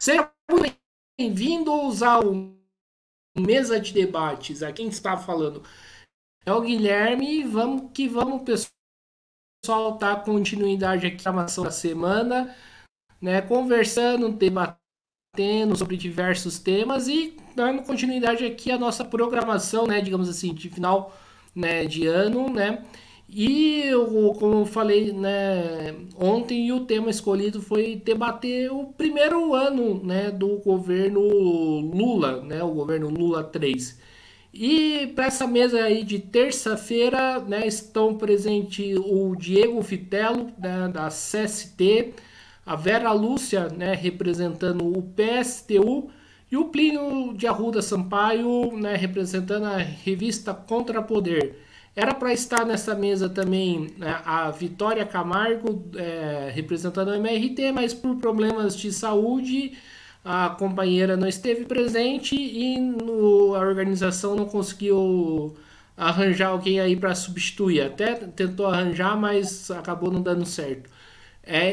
Sejam bem-vindos ao Mesa de Debates. Aqui quem está falando é o Guilherme. Vamos que vamos, pessoal, tá continuidade aqui na programação da semana, né? Conversando, debatendo sobre diversos temas e dando continuidade aqui à nossa programação, né? Digamos assim, de final, né, de ano, né? E eu, como eu falei, né, ontem, o tema escolhido foi debater o primeiro ano, né, do governo Lula, né, o governo Lula 3. E para essa mesa aí de terça-feira, né, estão presentes o Diego Fitello, né, da CST, a Vera Lúcia, né, representando o PSTU, e o Plínio de Arruda Sampaio, né, representando a revista Contra Poder. Era para estar nessa mesa também, né, a Vitória Camargo, representando o MRT, mas por problemas de saúde a companheira não esteve presente e a organização não conseguiu arranjar alguém aí para substituir. Até tentou arranjar, mas acabou não dando certo.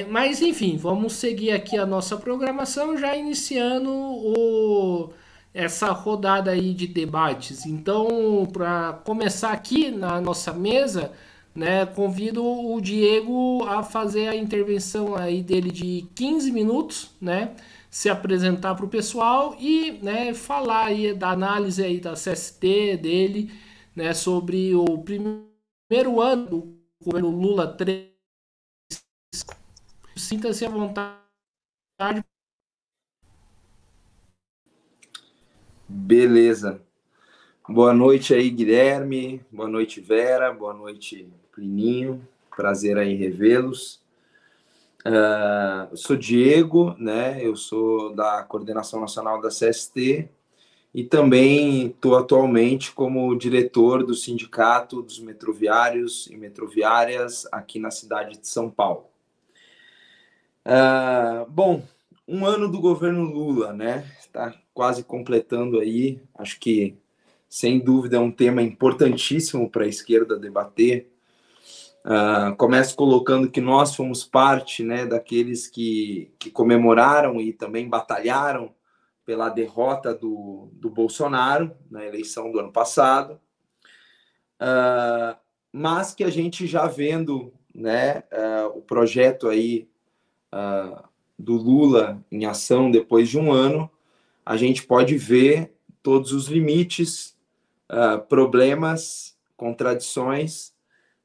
Mas enfim, vamos seguir aqui a nossa programação, já iniciando essa rodada aí de debates. Então, para começar aqui na nossa mesa, né, convido o Diego a fazer a intervenção aí dele de 15 minutos, né, se apresentar para o pessoal e, né, falar aí da análise aí da CST dele, né, sobre o primeiro ano do governo Lula 3. Sinta-se à vontade. Beleza. Boa noite aí, Guilherme. Boa noite, Vera. Boa noite, Plininho. Prazer aí revê-los. Eu sou Diego, né? Eu sou da Coordenação Nacional da CST e também estou atualmente como diretor do Sindicato dos Metroviários e Metroviárias aqui na cidade de São Paulo. Bom, um ano do governo Lula, né? Está quase completando aí. Acho que sem dúvida é um tema importantíssimo para a esquerda debater. Começo colocando que nós fomos parte, né, daqueles que comemoraram e também batalharam pela derrota do Bolsonaro na eleição do ano passado, mas que a gente já vendo, né, o projeto aí do Lula em ação depois de um ano, a gente pode ver todos os limites, problemas, contradições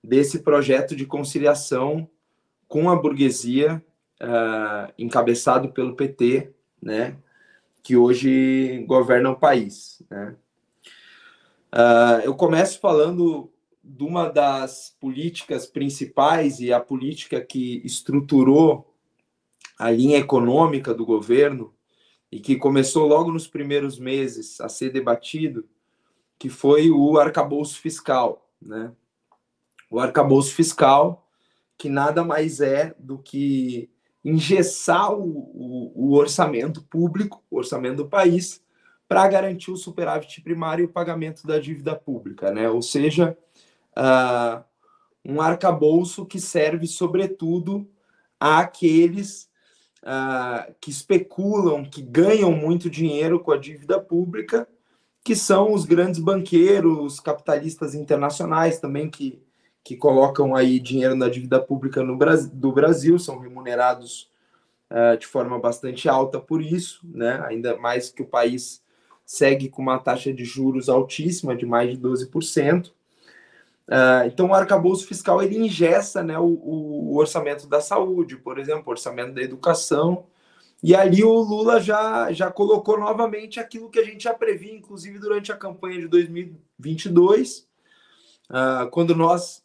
desse projeto de conciliação com a burguesia, encabeçado pelo PT, né, que hoje governa o país, né. Eu começo falando de uma das políticas principais e a política que estruturou a linha econômica do governo e que começou logo nos primeiros meses a ser debatido, que foi o arcabouço fiscal, né? O arcabouço fiscal, que nada mais é do que engessar o orçamento público, o orçamento do país, para garantir o superávit primário e o pagamento da dívida pública, né? Ou seja, um arcabouço que serve, sobretudo, àqueles que especulam, que ganham muito dinheiro com a dívida pública, que são os grandes banqueiros, capitalistas internacionais também, que colocam aí dinheiro na dívida pública do Brasil, são remunerados de forma bastante alta por isso, né? Ainda mais que o país segue com uma taxa de juros altíssima, de mais de 12%. Então, o arcabouço fiscal ele engessa, né, o orçamento da saúde, por exemplo, o orçamento da educação, e ali o Lula já colocou novamente aquilo que a gente já previa, inclusive durante a campanha de 2022, quando nós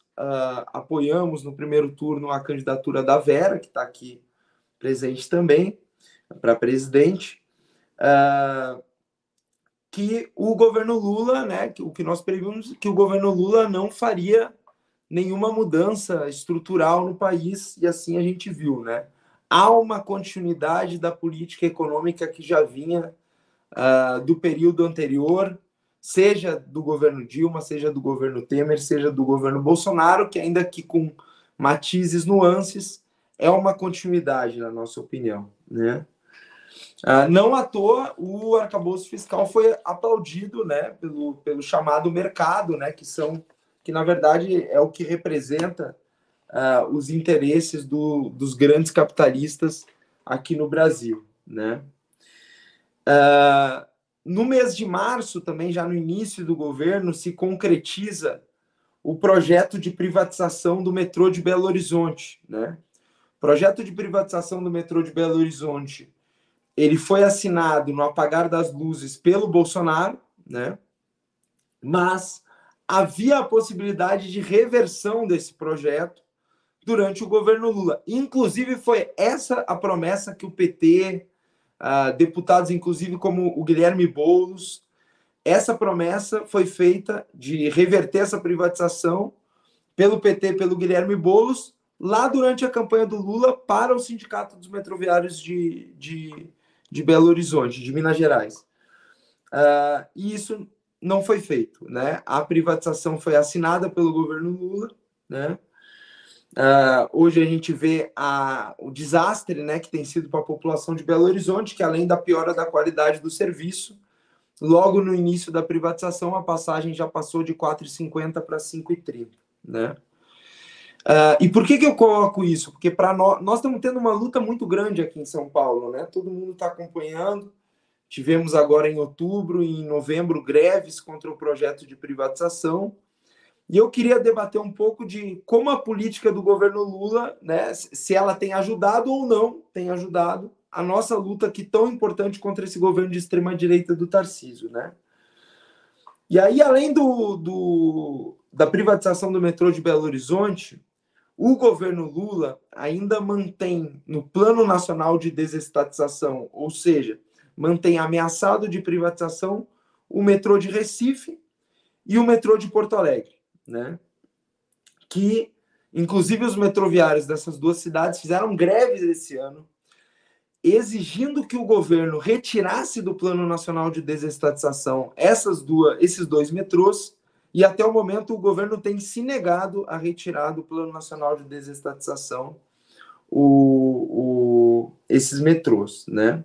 apoiamos no primeiro turno a candidatura da Vera, que está aqui presente também, para presidente, que o governo Lula, né, o que nós prevíamos, que o governo Lula não faria nenhuma mudança estrutural no país, e assim a gente viu, né? Há uma continuidade da política econômica que já vinha do período anterior, seja do governo Dilma, seja do governo Temer, seja do governo Bolsonaro, que ainda que com matizes, nuances, é uma continuidade, na nossa opinião, né? Não à toa, o arcabouço fiscal foi aplaudido, né, pelo chamado mercado, né, que na verdade é o que representa os interesses dos grandes capitalistas aqui no Brasil, né? No mês de março, também já no início do governo, se concretiza o projeto de privatização do metrô de Belo Horizonte, né? O projeto de privatização do metrô de Belo Horizonte, ele foi assinado no apagar das luzes pelo Bolsonaro, né? Mas havia a possibilidade de reversão desse projeto durante o governo Lula. Inclusive, foi essa a promessa que o PT, deputados, inclusive como o Guilherme Boulos, essa promessa foi feita de reverter essa privatização pelo PT, pelo Guilherme Boulos, lá durante a campanha do Lula para o Sindicato dos Metroviários de Belo Horizonte, de Minas Gerais. E isso não foi feito, né? A privatização foi assinada pelo governo Lula, né? Hoje a gente vê o desastre, né, que tem sido para a população de Belo Horizonte, que além da piora da qualidade do serviço, logo no início da privatização, a passagem já passou de R$ 4,50 para R$ 5,30, né? E por que eu coloco isso? Porque para nós estamos tendo uma luta muito grande aqui em São Paulo, né? Todo mundo está acompanhando. Tivemos agora em outubro e em novembro greves contra o projeto de privatização. E eu queria debater um pouco de como a política do governo Lula, né, se ela tem ajudado ou não tem ajudado a nossa luta aqui tão importante contra esse governo de extrema-direita do Tarcísio, né? E aí, além da privatização do metrô de Belo Horizonte, o governo Lula ainda mantém no Plano Nacional de Desestatização, ou seja, mantém ameaçado de privatização o metrô de Recife e o metrô de Porto Alegre, né? Que, inclusive, os metroviários dessas duas cidades fizeram greves esse ano, exigindo que o governo retirasse do Plano Nacional de Desestatização esses dois metrôs, e até o momento o governo tem se negado a retirar do Plano Nacional de Desestatização esses metrôs, né?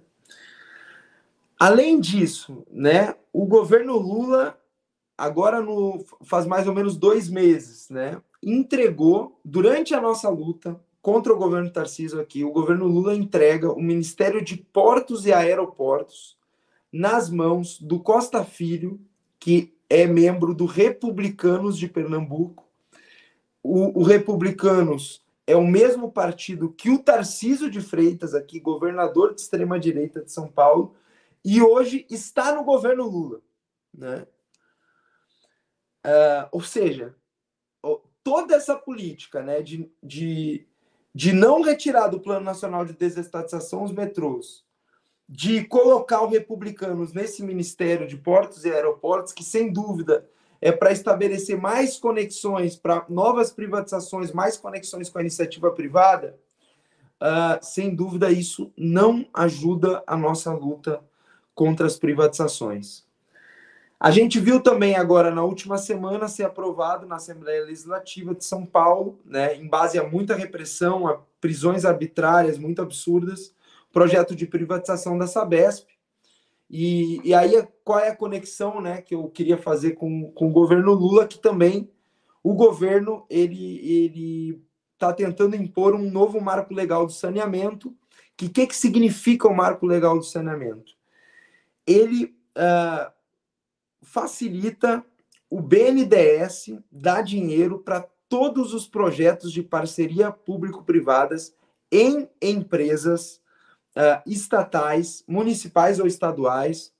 Além disso, né, o governo Lula, agora faz mais ou menos 2 meses, né, entregou, durante a nossa luta contra o governo Tarcísio aqui, o governo Lula entrega o Ministério de Portos e Aeroportos nas mãos do Costa Filho, que é membro do Republicanos de Pernambuco. O Republicanos é o mesmo partido que o Tarcísio de Freitas, aqui, governador de extrema-direita de São Paulo, e hoje está no governo Lula, né? Ou seja, toda essa política, né, de não retirar do Plano Nacional de Desestatização os metrôs, de colocar o Republicanos nesse Ministério de Portos e Aeroportos, que sem dúvida é para estabelecer mais conexões, para novas privatizações, mais conexões com a iniciativa privada, sem dúvida isso não ajuda a nossa luta contra as privatizações. A gente viu também agora, na última semana, ser aprovado na Assembleia Legislativa de São Paulo, né, em base a muita repressão, a prisões arbitrárias muito absurdas, projeto de privatização da Sabesp. E aí, qual é a conexão, né, que eu queria fazer com o governo Lula, que também o governo ele está tentando impor um novo marco legal do saneamento. Que significa o marco legal do saneamento? Ele facilita o BNDES dar dinheiro para todos os projetos de parceria público-privadas em empresas estatais, municipais ou estaduais,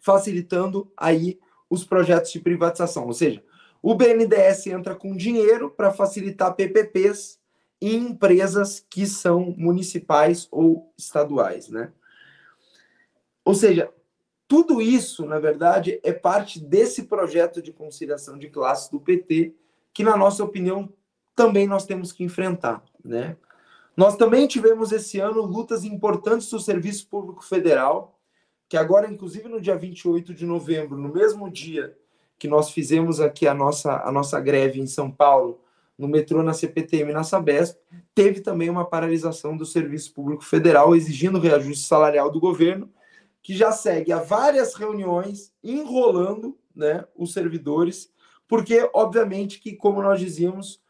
facilitando aí os projetos de privatização. Ou seja, o BNDES entra com dinheiro para facilitar PPPs em empresas que são municipais ou estaduais, né? Ou seja, tudo isso, na verdade, é parte desse projeto de conciliação de classes do PT, que, na nossa opinião, também nós temos que enfrentar, né? Nós também tivemos esse ano lutas importantes do Serviço Público Federal, que agora, inclusive, no dia 28 de novembro, no mesmo dia que nós fizemos aqui a nossa greve em São Paulo, no metrô, na CPTM e na Sabesp, teve também uma paralisação do Serviço Público Federal, exigindo reajuste salarial do governo, que já segue há várias reuniões enrolando, né, os servidores, porque, obviamente, que, como nós dizíamos,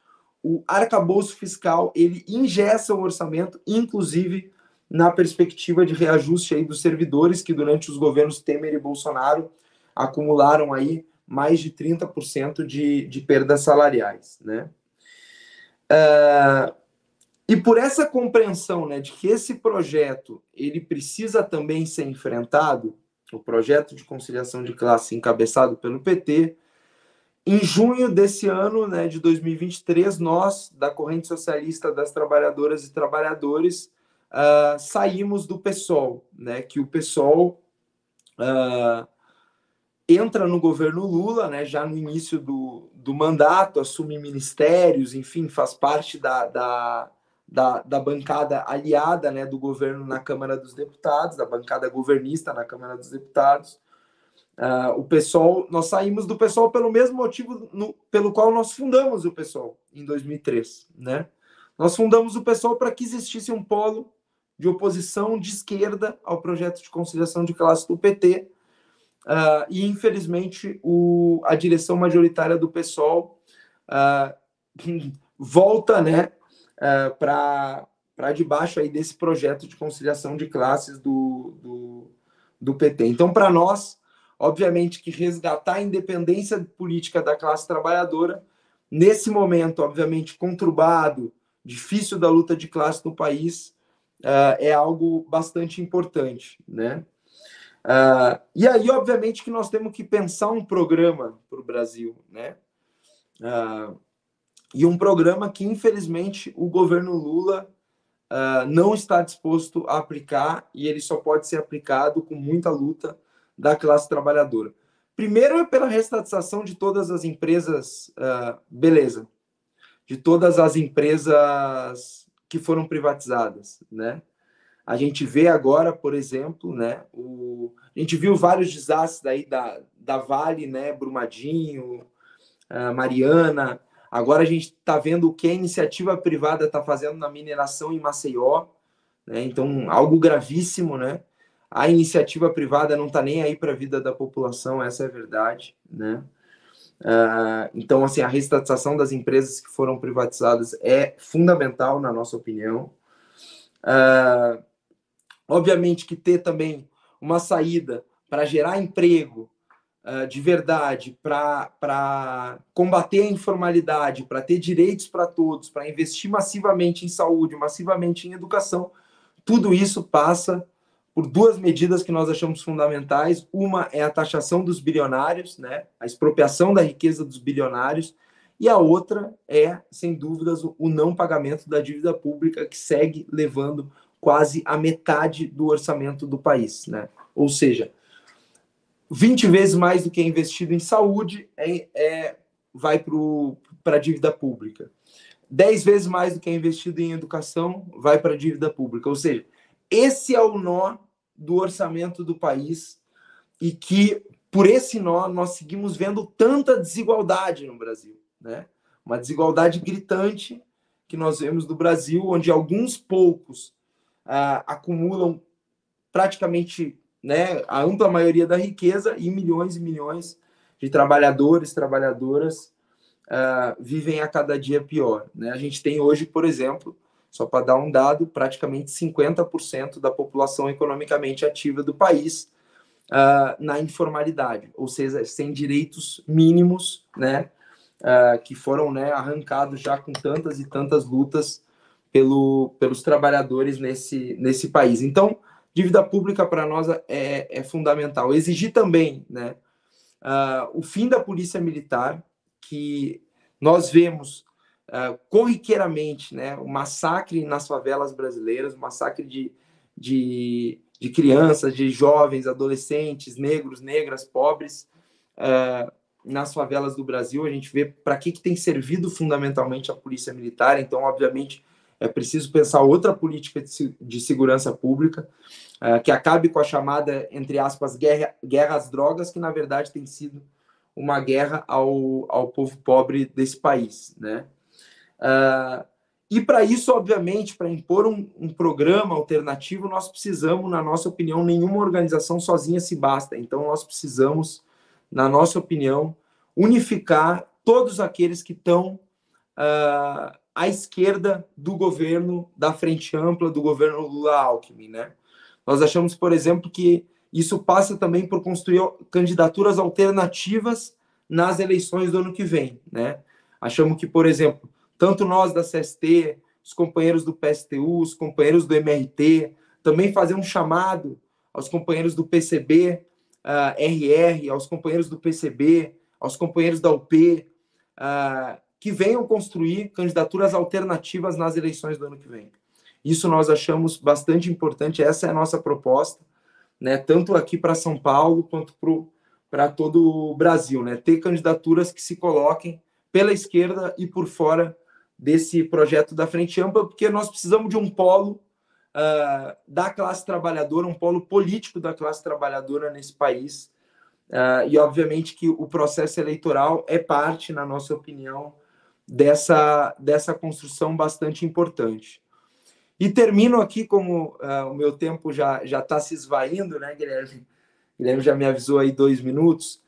o arcabouço fiscal, ele engessa o orçamento, inclusive na perspectiva de reajuste aí dos servidores, que durante os governos Temer e Bolsonaro acumularam aí mais de 30% de perdas salariais, né? E por essa compreensão, né, de que esse projeto ele precisa também ser enfrentado, o projeto de conciliação de classe encabeçado pelo PT, em junho desse ano, né, de 2023, nós, da Corrente Socialista das Trabalhadoras e Trabalhadores, saímos do PSOL, né, que o PSOL entra no governo Lula, né, já no início do mandato, assume ministérios, enfim, faz parte da bancada aliada, né, do governo na Câmara dos Deputados, da bancada governista na Câmara dos Deputados. O PSOL, nós saímos do PSOL pelo mesmo motivo pelo qual nós fundamos o PSOL em 2003, né? Nós fundamos o PSOL para que existisse um polo de oposição de esquerda ao projeto de conciliação de classe do PT, e infelizmente a direção majoritária do PSOL volta, né, para debaixo aí desse projeto de conciliação de classes do PT. Então, para nós, obviamente que resgatar a independência política da classe trabalhadora, nesse momento, obviamente, conturbado, difícil da luta de classe no país, é algo bastante importante, né? E aí, obviamente, que nós temos que pensar um programa para o Brasil, né? E um programa que, infelizmente, o governo Lula não está disposto a aplicar, e ele só pode ser aplicado com muita luta da classe trabalhadora. Primeiro é pela restatização de todas as empresas, beleza, de todas as empresas que foram privatizadas, né? A gente vê agora, por exemplo, né, a gente viu vários desastres aí da Vale, né, Brumadinho, Mariana. Agora a gente está vendo o que a iniciativa privada está fazendo na mineração em Maceió, né? Então, algo gravíssimo, né? A iniciativa privada não está nem aí para a vida da população, essa é a verdade, né? Então, assim, a reestatização das empresas que foram privatizadas é fundamental, na nossa opinião. Obviamente que ter também uma saída para gerar emprego de verdade, para combater a informalidade, para ter direitos para todos, para investir massivamente em saúde, massivamente em educação, tudo isso passa por duas medidas que nós achamos fundamentais. Uma é a taxação dos bilionários, né? A expropriação da riqueza dos bilionários, e a outra é, sem dúvidas, o não pagamento da dívida pública, que segue levando quase a metade do orçamento do país, né? Ou seja, 20 vezes mais do que é investido em saúde vai para a dívida pública. 10 vezes mais do que é investido em educação vai para a dívida pública. Ou seja, esse é o nó do orçamento do país, e que, por esse nó, nós seguimos vendo tanta desigualdade no Brasil, né? Uma desigualdade gritante que nós vemos no Brasil, onde alguns poucos acumulam praticamente, né, a ampla maioria da riqueza, e milhões de trabalhadores, trabalhadoras vivem a cada dia pior, né? A gente tem hoje, por exemplo, só para dar um dado, praticamente 50% da população economicamente ativa do país na informalidade, ou seja, sem direitos mínimos, né, que foram, né, arrancados já com tantas e tantas lutas pelos trabalhadores nesse país. Então, dívida pública para nós é fundamental. Exigir também, né, o fim da polícia militar, que nós vemos corriqueiramente, né, o massacre nas favelas brasileiras, o massacre de crianças, de jovens, adolescentes, negros, negras, pobres, nas favelas do Brasil. A gente vê para que tem servido fundamentalmente a polícia militar. Então, obviamente, é preciso pensar outra política de segurança pública, que acabe com a chamada, entre aspas, guerra às drogas, que na verdade tem sido uma guerra ao povo pobre desse país, né? E para isso, obviamente, para impor um programa alternativo, nós precisamos, na nossa opinião, nenhuma organização sozinha se basta. Então, nós precisamos, na nossa opinião, unificar todos aqueles que estão à esquerda do governo, da Frente Ampla, do governo Lula-Alckmin, né? Nós achamos, por exemplo, que isso passa também por construir candidaturas alternativas nas eleições do ano que vem, né? Achamos que, por exemplo, tanto nós da CST, os companheiros do PSTU, os companheiros do MRT, também fazer um chamado aos companheiros do PCB, RR, aos companheiros do PCB, aos companheiros da UP, que venham construir candidaturas alternativas nas eleições do ano que vem. Isso nós achamos bastante importante, essa é a nossa proposta, né, tanto aqui para São Paulo quanto para todo o Brasil, né, ter candidaturas que se coloquem pela esquerda e por fora desse projeto da Frente Ampla, porque nós precisamos de um polo da classe trabalhadora, um polo político da classe trabalhadora nesse país, e obviamente que o processo eleitoral é parte, na nossa opinião, dessa construção bastante importante. E termino aqui, como o meu tempo já está se esvaindo, né, Guilherme? Guilherme já me avisou aí 2 minutos.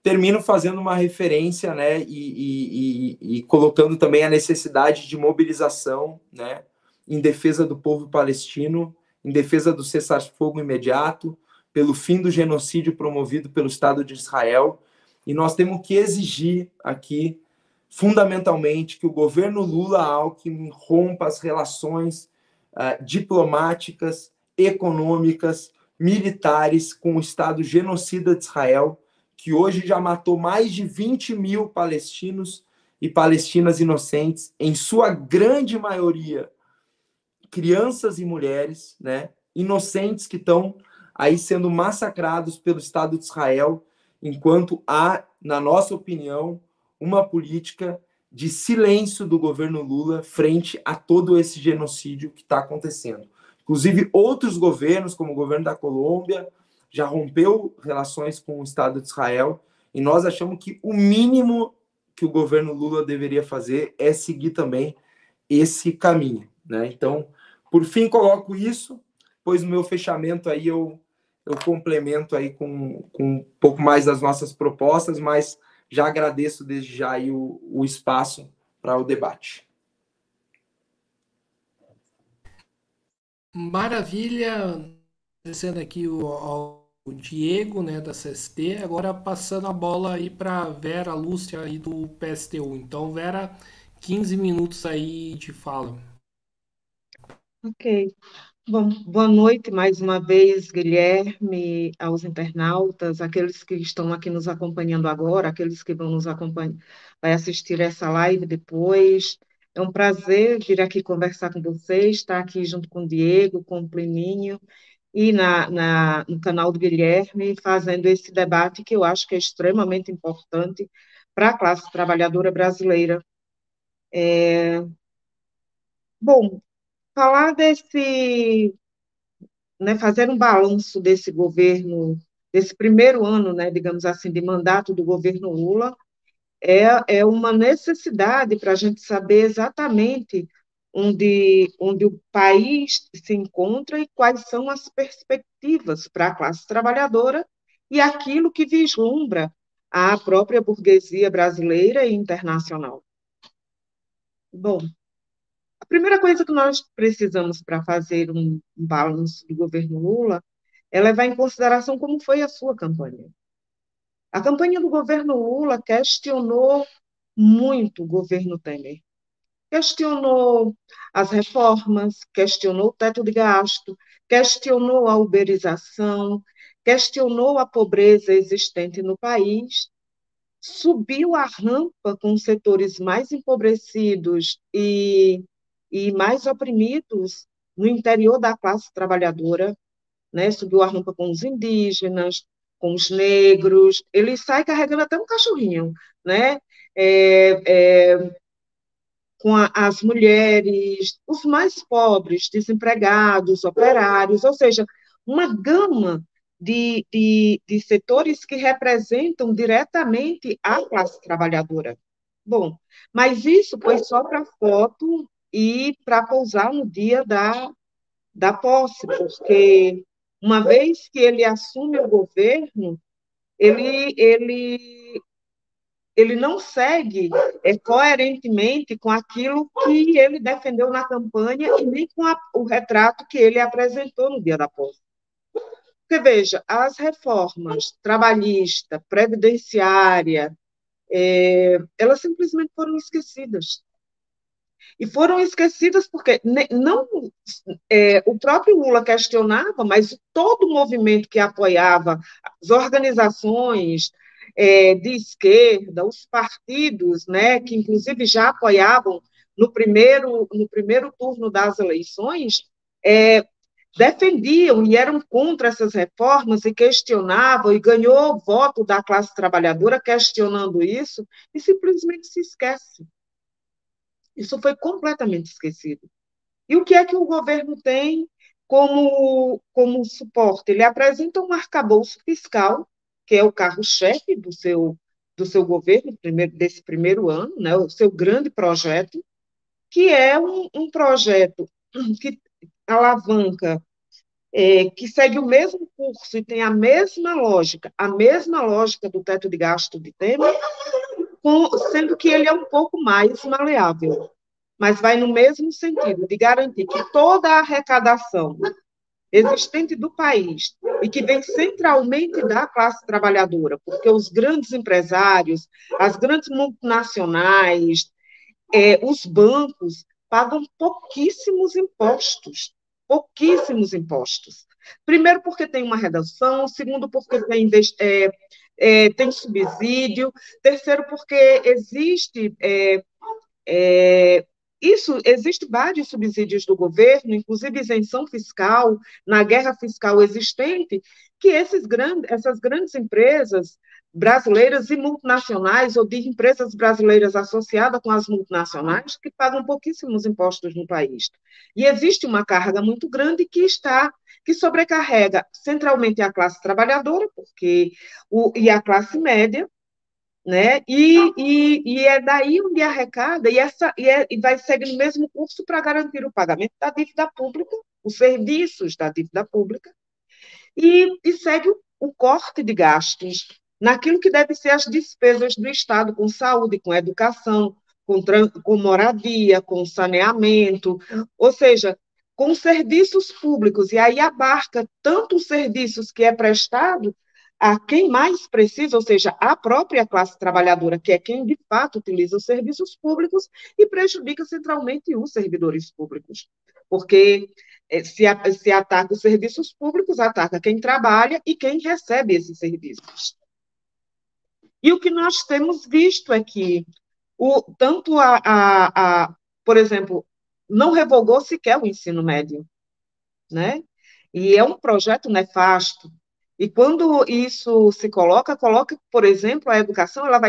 Termino fazendo uma referência, né, e colocando também a necessidade de mobilização, né, em defesa do povo palestino, em defesa do cessar-fogo imediato, pelo fim do genocídio promovido pelo Estado de Israel. E nós temos que exigir aqui, fundamentalmente, que o governo Lula-Alckmin rompa as relações diplomáticas, econômicas, militares com o Estado genocida de Israel, que hoje já matou mais de 20 mil palestinos e palestinas inocentes, em sua grande maioria crianças e mulheres, né, inocentes que estão aí sendo massacrados pelo Estado de Israel, enquanto há, na nossa opinião, uma política de silêncio do governo Lula frente a todo esse genocídio que está acontecendo. Inclusive, outros governos, como o governo da Colômbia, já rompeu relações com o Estado de Israel, e nós achamos que o mínimo que o governo Lula deveria fazer é seguir também esse caminho, né? Então, por fim, coloco isso, pois no meu fechamento aí eu complemento aí com um pouco mais das nossas propostas, mas já agradeço desde já aí o espaço para o debate. Maravilha, agradecendo aqui ao Diego, né, da CST, agora passando a bola aí para Vera Lúcia aí do PSTU. Então, Vera, 15 minutos aí de fala. Ok. Bom, boa noite mais uma vez, Guilherme, aos internautas, aqueles que estão aqui nos acompanhando agora, aqueles que vão nos acompanhar, vai assistir essa live depois. É um prazer vir aqui conversar com vocês, estar aqui junto com o Diego, com o Plininho e no canal do Guilherme, fazendo esse debate que eu acho que é extremamente importante para a classe trabalhadora brasileira. Bom, falar desse, né, fazer um balanço desse governo, desse primeiro ano, né, digamos assim, de mandato do governo Lula, é uma necessidade para a gente saber exatamente onde o país se encontra e quais são as perspectivas para a classe trabalhadora e aquilo que vislumbra a própria burguesia brasileira e internacional. Bom, a primeira coisa que nós precisamos para fazer um balanço do governo Lula é levar em consideração como foi a sua campanha. A campanha do governo Lula questionou muito o governo Temer. Questionou as reformas, questionou o teto de gasto, questionou a uberização, questionou a pobreza existente no país, subiu a rampa com os setores mais empobrecidos e mais oprimidos no interior da classe trabalhadora, né? Subiu a rampa com os indígenas, com os negros, ele sai carregando até um cachorrinho, né? Com as mulheres, os mais pobres, desempregados, operários, ou seja, uma gama de setores que representam diretamente a classe trabalhadora. Bom, mas isso foi só para foto e para pousar no dia da posse, porque uma vez que ele assume o governo, ele, ele, ele não segue coerentemente com aquilo que ele defendeu na campanha e nem com o retrato que ele apresentou no dia da posse. Porque, veja, as reformas trabalhista, previdenciária, elas simplesmente foram esquecidas. E foram esquecidas porque não o próprio Lula questionava, mas todo o movimento que apoiava, as organizações de esquerda, os partidos, né, que inclusive já apoiavam no primeiro turno das eleições, defendiam e eram contra essas reformas e questionavam, e ganhou voto da classe trabalhadora questionando isso, e simplesmente se esquece. Isso foi completamente esquecido. E o que é que o governo tem como suporte? Ele apresenta um arcabouço fiscal, que é o carro-chefe do seu governo, desse primeiro ano, né, o seu grande projeto, que é um projeto que alavanca, que segue o mesmo curso e tem a mesma lógica do teto de gasto de Temer, sendo que ele é um pouco mais maleável, mas vai no mesmo sentido, de garantir que toda a arrecadação existente do país e que vem centralmente da classe trabalhadora, porque os grandes empresários, as grandes multinacionais, os bancos pagam pouquíssimos impostos, pouquíssimos impostos. Primeiro, porque tem uma redação, segundo, porque tem subsídio, terceiro, porque existe vários subsídios do governo, inclusive isenção fiscal, na guerra fiscal existente, que essas grandes empresas brasileiras e multinacionais, ou de empresas brasileiras associadas com as multinacionais, que pagam pouquíssimos impostos no país. E existe uma carga muito grande que sobrecarrega centralmente a classe trabalhadora, e a classe média, né? E é daí onde arrecada, e vai seguir o mesmo curso para garantir o pagamento da dívida pública, os serviços da dívida pública, e segue o corte de gastos naquilo que deve ser as despesas do Estado, com saúde, com educação, com moradia, com saneamento, ou seja, com serviços públicos, e aí abarca tanto os serviços que é prestado a quem mais precisa, ou seja, a própria classe trabalhadora, que é quem de fato utiliza os serviços públicos, e prejudica centralmente os servidores públicos, porque se ataca os serviços públicos, ataca quem trabalha e quem recebe esses serviços. E o que nós temos visto é que, por exemplo, não revogou sequer o ensino médio, né? E é um projeto nefasto. E quando isso se coloca, por exemplo, a educação, ela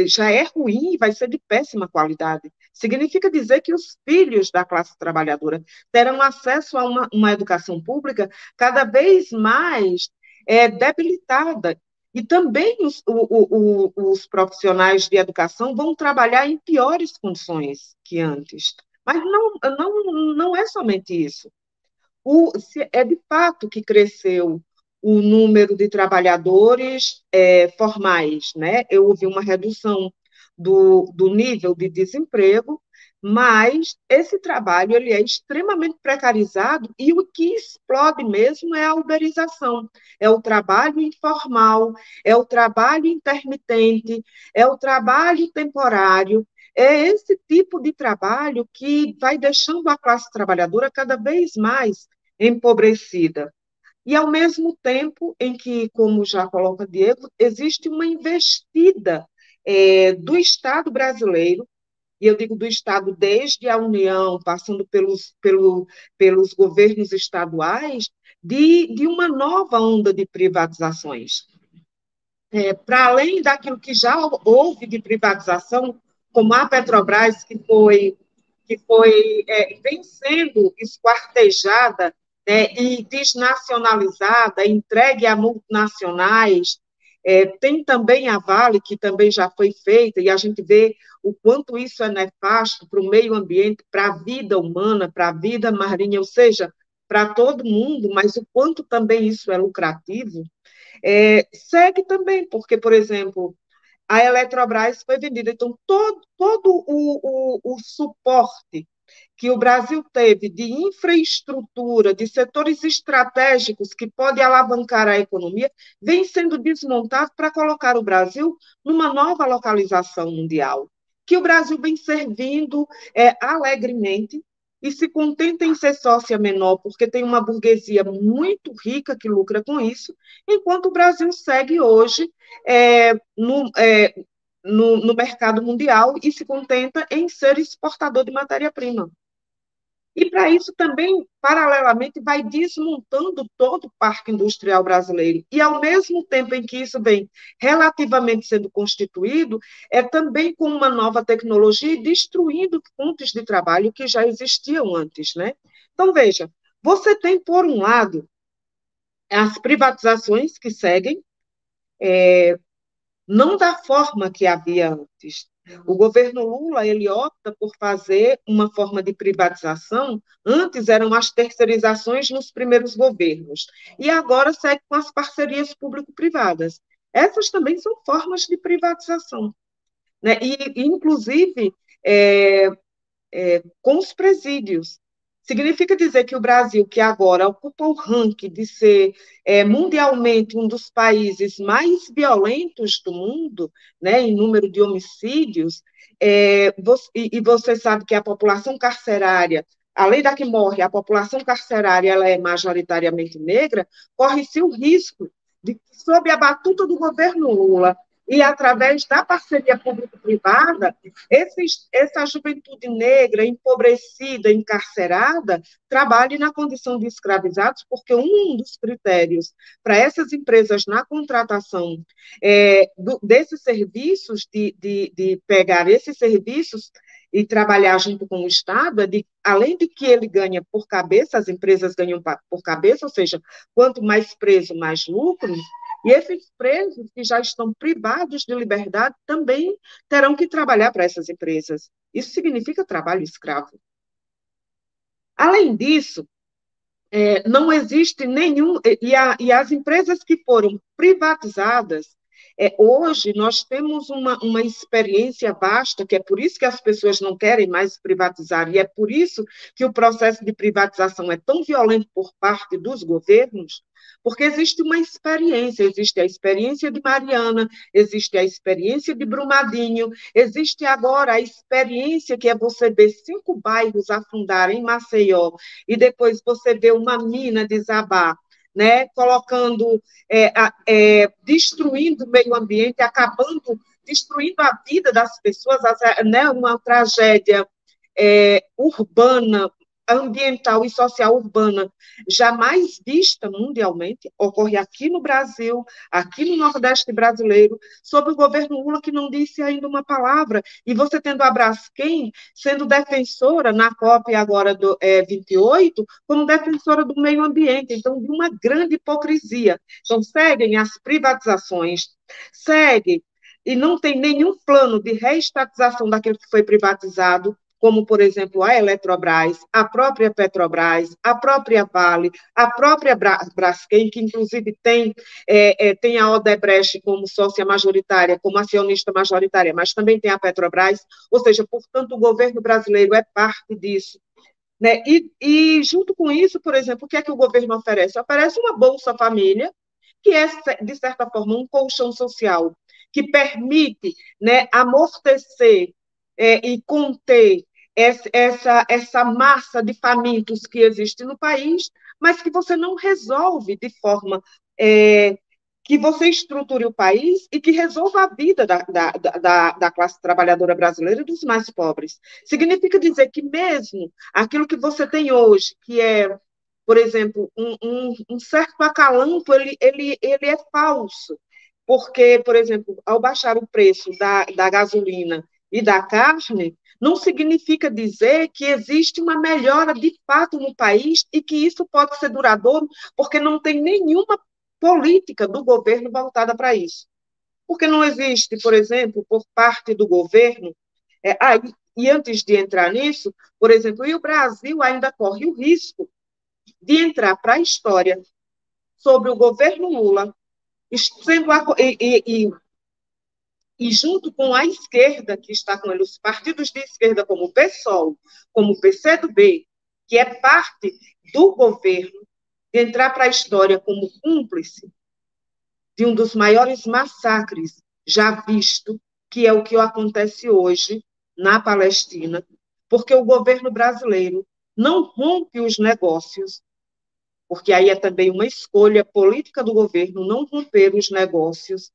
já é ruim e vai ser de péssima qualidade. Significa dizer que os filhos da classe trabalhadora terão acesso a uma educação pública cada vez mais debilitada. E também os profissionais de educação vão trabalhar em piores condições que antes. Mas não é somente isso. É de fato que cresceu o número de trabalhadores formais, né? Houve uma redução do nível de desemprego, mas esse trabalho ele é extremamente precarizado e o que explode mesmo é a uberização, é o trabalho informal, é o trabalho intermitente, é o trabalho temporário, é esse tipo de trabalho que vai deixando a classe trabalhadora cada vez mais empobrecida. E, ao mesmo tempo em que, como já coloca Diego, existe uma investida do Estado brasileiro, e eu digo do Estado desde a União, passando pelos governos estaduais, de uma nova onda de privatizações. Para além daquilo que já houve de privatização, como a Petrobras, vem sendo esquartejada, né, e desnacionalizada, entregue a multinacionais, Tem também a Vale, que também já foi feita, e a gente vê o quanto isso é nefasto para o meio ambiente, para a vida humana, para a vida marinha, ou seja, para todo mundo, mas o quanto também isso é lucrativo. Segue também, porque, por exemplo, a Eletrobras foi vendida. Então, todo o suporte que o Brasil teve de infraestrutura, de setores estratégicos que podem alavancar a economia, vem sendo desmontado para colocar o Brasil numa nova localização mundial, que o Brasil vem servindo alegremente e se contenta em ser sócia menor, porque tem uma burguesia muito rica que lucra com isso, enquanto o Brasil segue hoje no mercado mundial e se contenta em ser exportador de matéria-prima. E para isso também, paralelamente, vai desmontando todo o parque industrial brasileiro. E ao mesmo tempo em que isso vem relativamente sendo constituído, também com uma nova tecnologia e destruindo fontes de trabalho que já existiam antes, né? Então, veja, você tem, por um lado, as privatizações que seguem, não da forma que havia antes. O governo Lula, ele opta por fazer uma forma de privatização, antes eram as terceirizações nos primeiros governos, e agora segue com as parcerias público-privadas. Essas também são formas de privatização, né? Inclusive, com os presídios. Significa dizer que o Brasil, que agora ocupa o ranking de ser mundialmente um dos países mais violentos do mundo, né, em número de homicídios, e você sabe que a população carcerária, além da que morre, a população carcerária ela é majoritariamente negra, corre-se o risco de, sob a batuta do governo Lula, e através da parceria público-privada, essa juventude negra, empobrecida, encarcerada, trabalhe na condição de escravizados, porque um dos critérios para essas empresas na contratação desses serviços, de pegar esses serviços e trabalhar junto com o Estado, além de que ele ganha por cabeça, as empresas ganham por cabeça, ou seja, quanto mais preso, mais lucro. E esses presos que já estão privados de liberdade também terão que trabalhar para essas empresas. Isso significa trabalho escravo. Além disso, não existe nenhum... E as empresas que foram privatizadas, hoje nós temos uma experiência vasta, que é por isso que as pessoas não querem mais privatizar, e é por isso que o processo de privatização é tão violento por parte dos governos, porque existe uma experiência, existe a experiência de Mariana, existe a experiência de Brumadinho, existe agora a experiência que é você ver 5 bairros afundarem em Maceió, e depois você vê uma mina desabar, né, colocando, destruindo o meio ambiente, destruindo a vida das pessoas, né, uma tragédia urbana, ambiental e social urbana jamais vista mundialmente, ocorre aqui no Brasil, aqui no Nordeste brasileiro, sob o governo Lula, que não disse ainda uma palavra, e você tendo a Braskem sendo defensora na COP agora do 28, como defensora do meio ambiente, então de uma grande hipocrisia. Então seguem as privatizações, segue e não tem nenhum plano de reestatização daquilo que foi privatizado, como, por exemplo, a Eletrobras, a própria Petrobras, a própria Vale, a própria Braskem, que inclusive tem a Odebrecht como sócia majoritária, como acionista majoritária, mas também tem a Petrobras, ou seja, portanto, o governo brasileiro é parte disso. Né? E junto com isso, por exemplo, o que é que o governo oferece? Oferece uma Bolsa Família, que é, de certa forma, um colchão social, que permite, né, amortecer e conter essa massa de famintos que existe no país, mas que você não resolve de forma que você estruture o país e que resolva a vida da classe trabalhadora brasileira e dos mais pobres. Significa dizer que mesmo aquilo que você tem hoje, que é, por exemplo, um certo acalanto, ele é falso, porque, por exemplo, ao baixar o preço da gasolina e da carne, não significa dizer que existe uma melhora de fato no país e que isso pode ser duradouro, porque não tem nenhuma política do governo voltada para isso. Porque não existe, por exemplo, por parte do governo, e antes de entrar nisso, por exemplo, e o Brasil ainda corre o risco de entrar para a história sobre o governo Lula, sendo e junto com a esquerda, que está com ele, os partidos de esquerda, como o PSOL, como o PCdoB, que é parte do governo, de entrar para a história como cúmplice de um dos maiores massacres já visto, que é o que acontece hoje na Palestina, porque o governo brasileiro não rompe os negócios, porque aí é também uma escolha política do governo não romper os negócios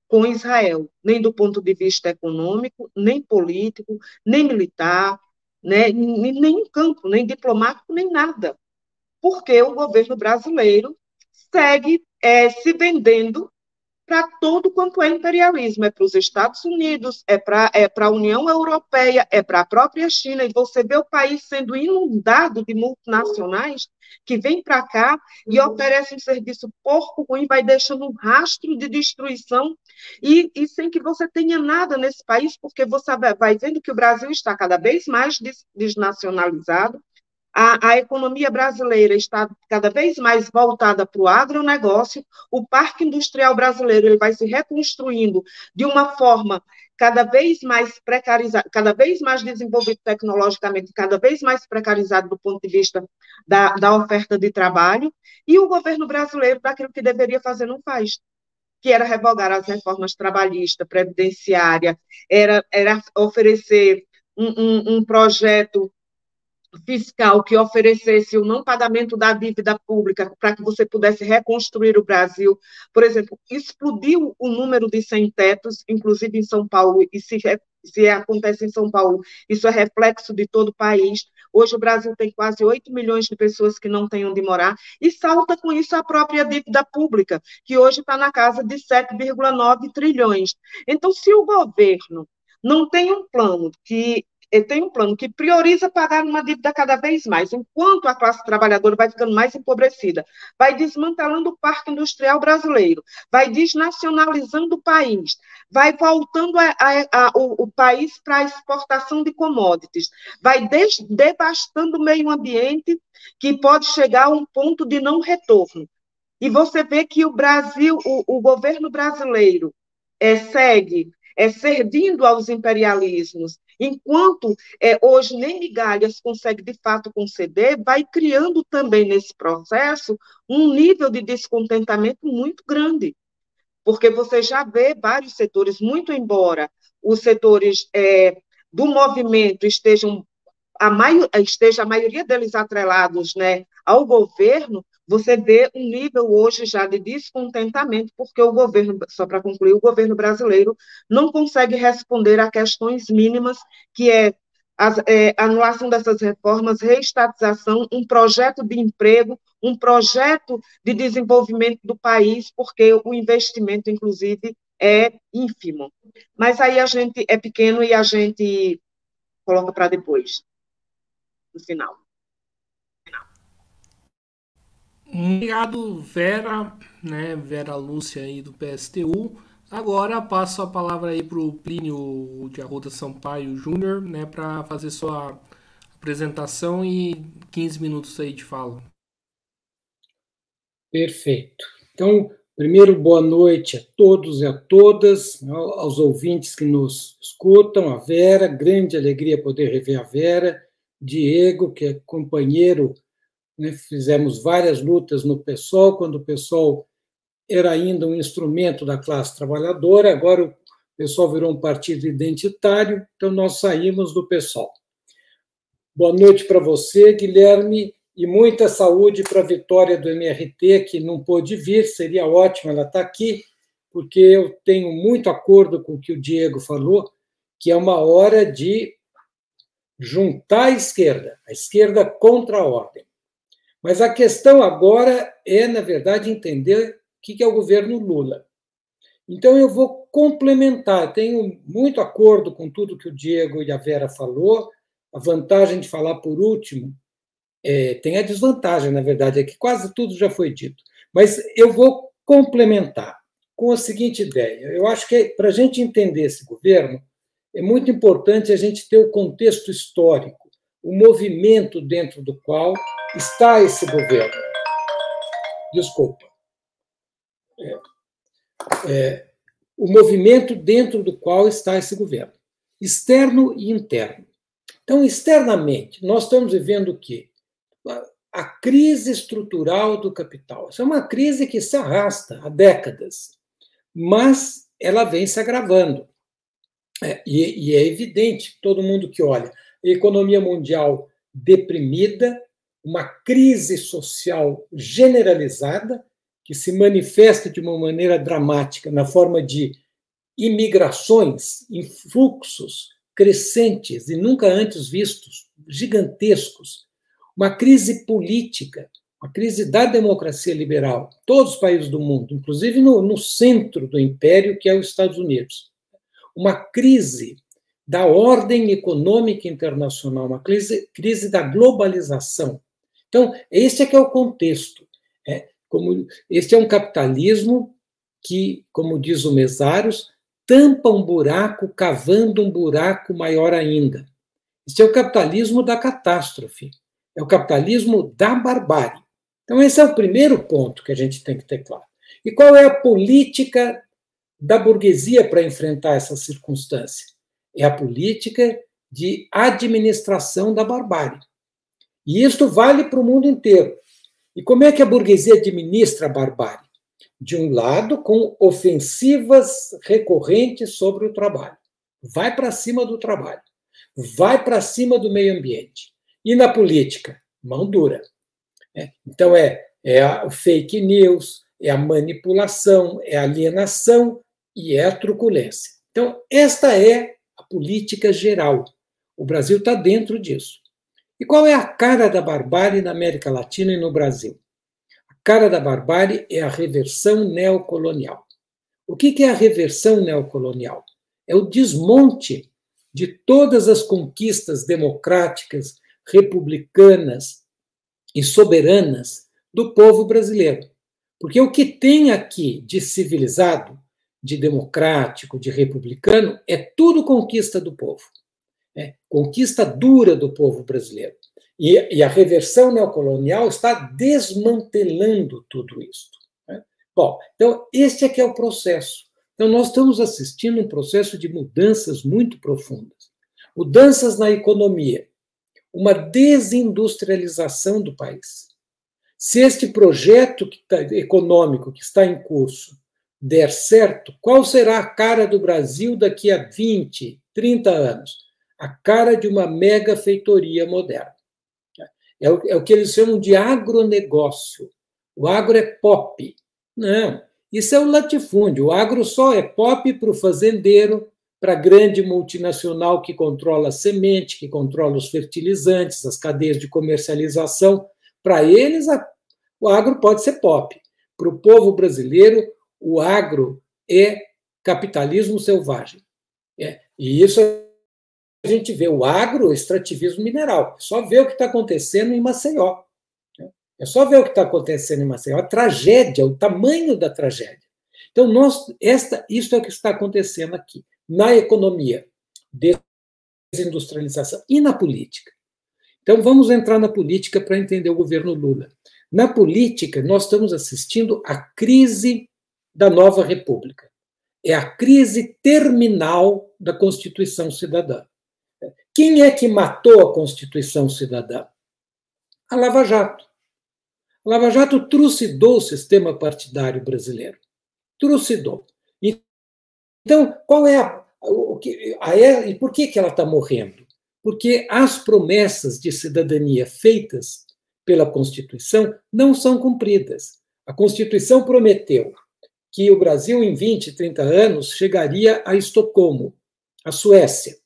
com Israel, nem do ponto de vista econômico, nem político, nem militar, né, nem em campo, nem diplomático, nem nada, porque o governo brasileiro segue se vendendo para todo quanto é imperialismo, é para os Estados Unidos, é para a União Europeia, é para a própria China, e você vê o país sendo inundado de multinacionais que vêm para cá e oferecem um serviço porco ruim, vai deixando um rastro de destruição, e sem que você tenha nada nesse país, porque você vai vendo que o Brasil está cada vez mais desnacionalizado, a economia brasileira está cada vez mais voltada para o agronegócio, o parque industrial brasileiro ele vai se reconstruindo de uma forma cada vez mais precarizada, cada vez mais desenvolvido tecnologicamente, cada vez mais precarizado do ponto de vista da oferta de trabalho, e o governo brasileiro, daquilo que deveria fazer, não faz, que era revogar as reformas trabalhista, previdenciária, era oferecer um projeto fiscal que oferecesse o não pagamento da dívida pública para que você pudesse reconstruir o Brasil. Por exemplo, explodiu o número de sem-tetos, inclusive em São Paulo, e se acontece em São Paulo, isso é reflexo de todo o país. Hoje o Brasil tem quase 8 milhões de pessoas que não têm onde morar, e salta com isso a própria dívida pública, que hoje está na casa de 7,9 trilhões. Então, se o governo não tem um plano que prioriza pagar uma dívida cada vez mais, enquanto a classe trabalhadora vai ficando mais empobrecida, vai desmantelando o parque industrial brasileiro, vai desnacionalizando o país, vai voltando o país para a exportação de commodities, vai devastando o meio ambiente, que pode chegar a um ponto de não retorno. E você vê que o Brasil, o governo brasileiro segue servindo aos imperialismos, enquanto hoje nem migalhas consegue de fato conceder, vai criando também nesse processo um nível de descontentamento muito grande, porque você já vê vários setores, muito embora os setores do movimento esteja a maioria deles atrelados, né, ao governo, você vê um nível hoje já de descontentamento, porque o governo, só para concluir, o governo brasileiro não consegue responder a questões mínimas, que é anulação dessas reformas, reestatização, um projeto de emprego, um projeto de desenvolvimento do país, porque o investimento, inclusive, é ínfimo. Mas aí a gente é pequeno e a gente coloca para depois, no final. Obrigado, Vera, né? Vera Lúcia aí do PSTU. Agora passo a palavra aí para o Plínio de Arruda Sampaio Júnior, né, para fazer sua apresentação e 15 minutos aí de fala. Perfeito. Então, primeiro, boa noite a todos e a todas, aos ouvintes que nos escutam, a Vera, grande alegria poder rever a Vera, Diego, que é companheiro, né, fizemos várias lutas no PSOL, quando o PSOL era ainda um instrumento da classe trabalhadora, agora o PSOL virou um partido identitário, então nós saímos do PSOL. Boa noite para você, Guilherme, e muita saúde para a Vitória do MRT, que não pôde vir, seria ótimo ela estar aqui, porque eu tenho muito acordo com o que o Diego falou, que é uma hora de juntar a esquerda contra a ordem. Mas a questão agora é, na verdade, entender o que é o governo Lula. Então, eu vou complementar, tenho muito acordo com tudo que o Diego e a Vera falou, a vantagem de falar por último, tem a desvantagem, na verdade, é que quase tudo já foi dito. Mas eu vou complementar. com a seguinte ideia. Eu acho que, para a gente entender esse governo, é muito importante a gente ter o contexto histórico, o movimento dentro do qual está esse governo. Desculpa. O movimento dentro do qual está esse governo, externo e interno. Então, externamente, nós estamos vivendo o quê? A crise estrutural do capital. Essa é uma crise que se arrasta há décadas, mas ela vem se agravando. E é evidente, todo mundo que olha, a economia mundial deprimida, uma crise social generalizada, que se manifesta de uma maneira dramática na forma de imigrações, influxos crescentes e nunca antes vistos, gigantescos, uma crise política, uma crise da democracia liberal, todos os países do mundo, inclusive no centro do império, que é os Estados Unidos, uma crise da ordem econômica internacional, uma crise da globalização. Então, esse é que é o contexto. Este é um capitalismo que, como diz o Mesários, tampa um buraco, cavando um buraco maior ainda. Este é o capitalismo da catástrofe, é o capitalismo da barbárie. Então, esse é o primeiro ponto que a gente tem que ter claro. E qual é a política da burguesia para enfrentar essa circunstância? É a política de administração da barbárie. E isto vale para o mundo inteiro. E como é que a burguesia administra a barbárie? De um lado, com ofensivas recorrentes sobre o trabalho. Vai para cima do trabalho. Vai para cima do meio ambiente. E na política? Mão dura. Então, a fake news, é a manipulação, é a alienação e é a truculência. Então, esta é a política geral. O Brasil está dentro disso. E qual é a cara da barbárie na América Latina e no Brasil? A cara da barbárie é a reversão neocolonial. O que é a reversão neocolonial? É o desmonte de todas as conquistas democráticas, republicanas e soberanas do povo brasileiro. Porque o que tem aqui de civilizado, de democrático, de republicano, é tudo conquista do povo. Conquista dura do povo brasileiro. E a reversão neocolonial está desmantelando tudo isso. Bom, então, este é que é o processo. Então, nós estamos assistindo um processo de mudanças muito profundas. Mudanças na economia, uma desindustrialização do país. Se este projeto econômico que está em curso der certo, qual será a cara do Brasil daqui a 20, 30 anos? A cara de uma mega feitoria moderna. É o que eles chamam de agronegócio. O agro é pop. Não, isso é o latifúndio. O agro só é pop para o fazendeiro, para a grande multinacional que controla a semente, que controla os fertilizantes, as cadeias de comercialização. Para eles, o agro pode ser pop. Para o povo brasileiro, o agro é capitalismo selvagem. E isso a gente vê o agro, o extrativismo mineral. É só ver o que está acontecendo em Maceió. É só ver o que está acontecendo em Maceió. A tragédia, o tamanho da tragédia. Então, isso é o que está acontecendo aqui, na economia, desindustrialização e na política. Então, vamos entrar na política para entender o governo Lula. Na política, nós estamos assistindo à crise da nova república. É a crise terminal da Constituição Cidadã. Quem é que matou a Constituição Cidadã? A Lava Jato. A Lava Jato trucidou o sistema partidário brasileiro. Trucidou. Então, qual é e por que ela está morrendo? Porque as promessas de cidadania feitas pela Constituição não são cumpridas. A Constituição prometeu que o Brasil, em 20, 30 anos, chegaria a Estocolmo, a Suécia.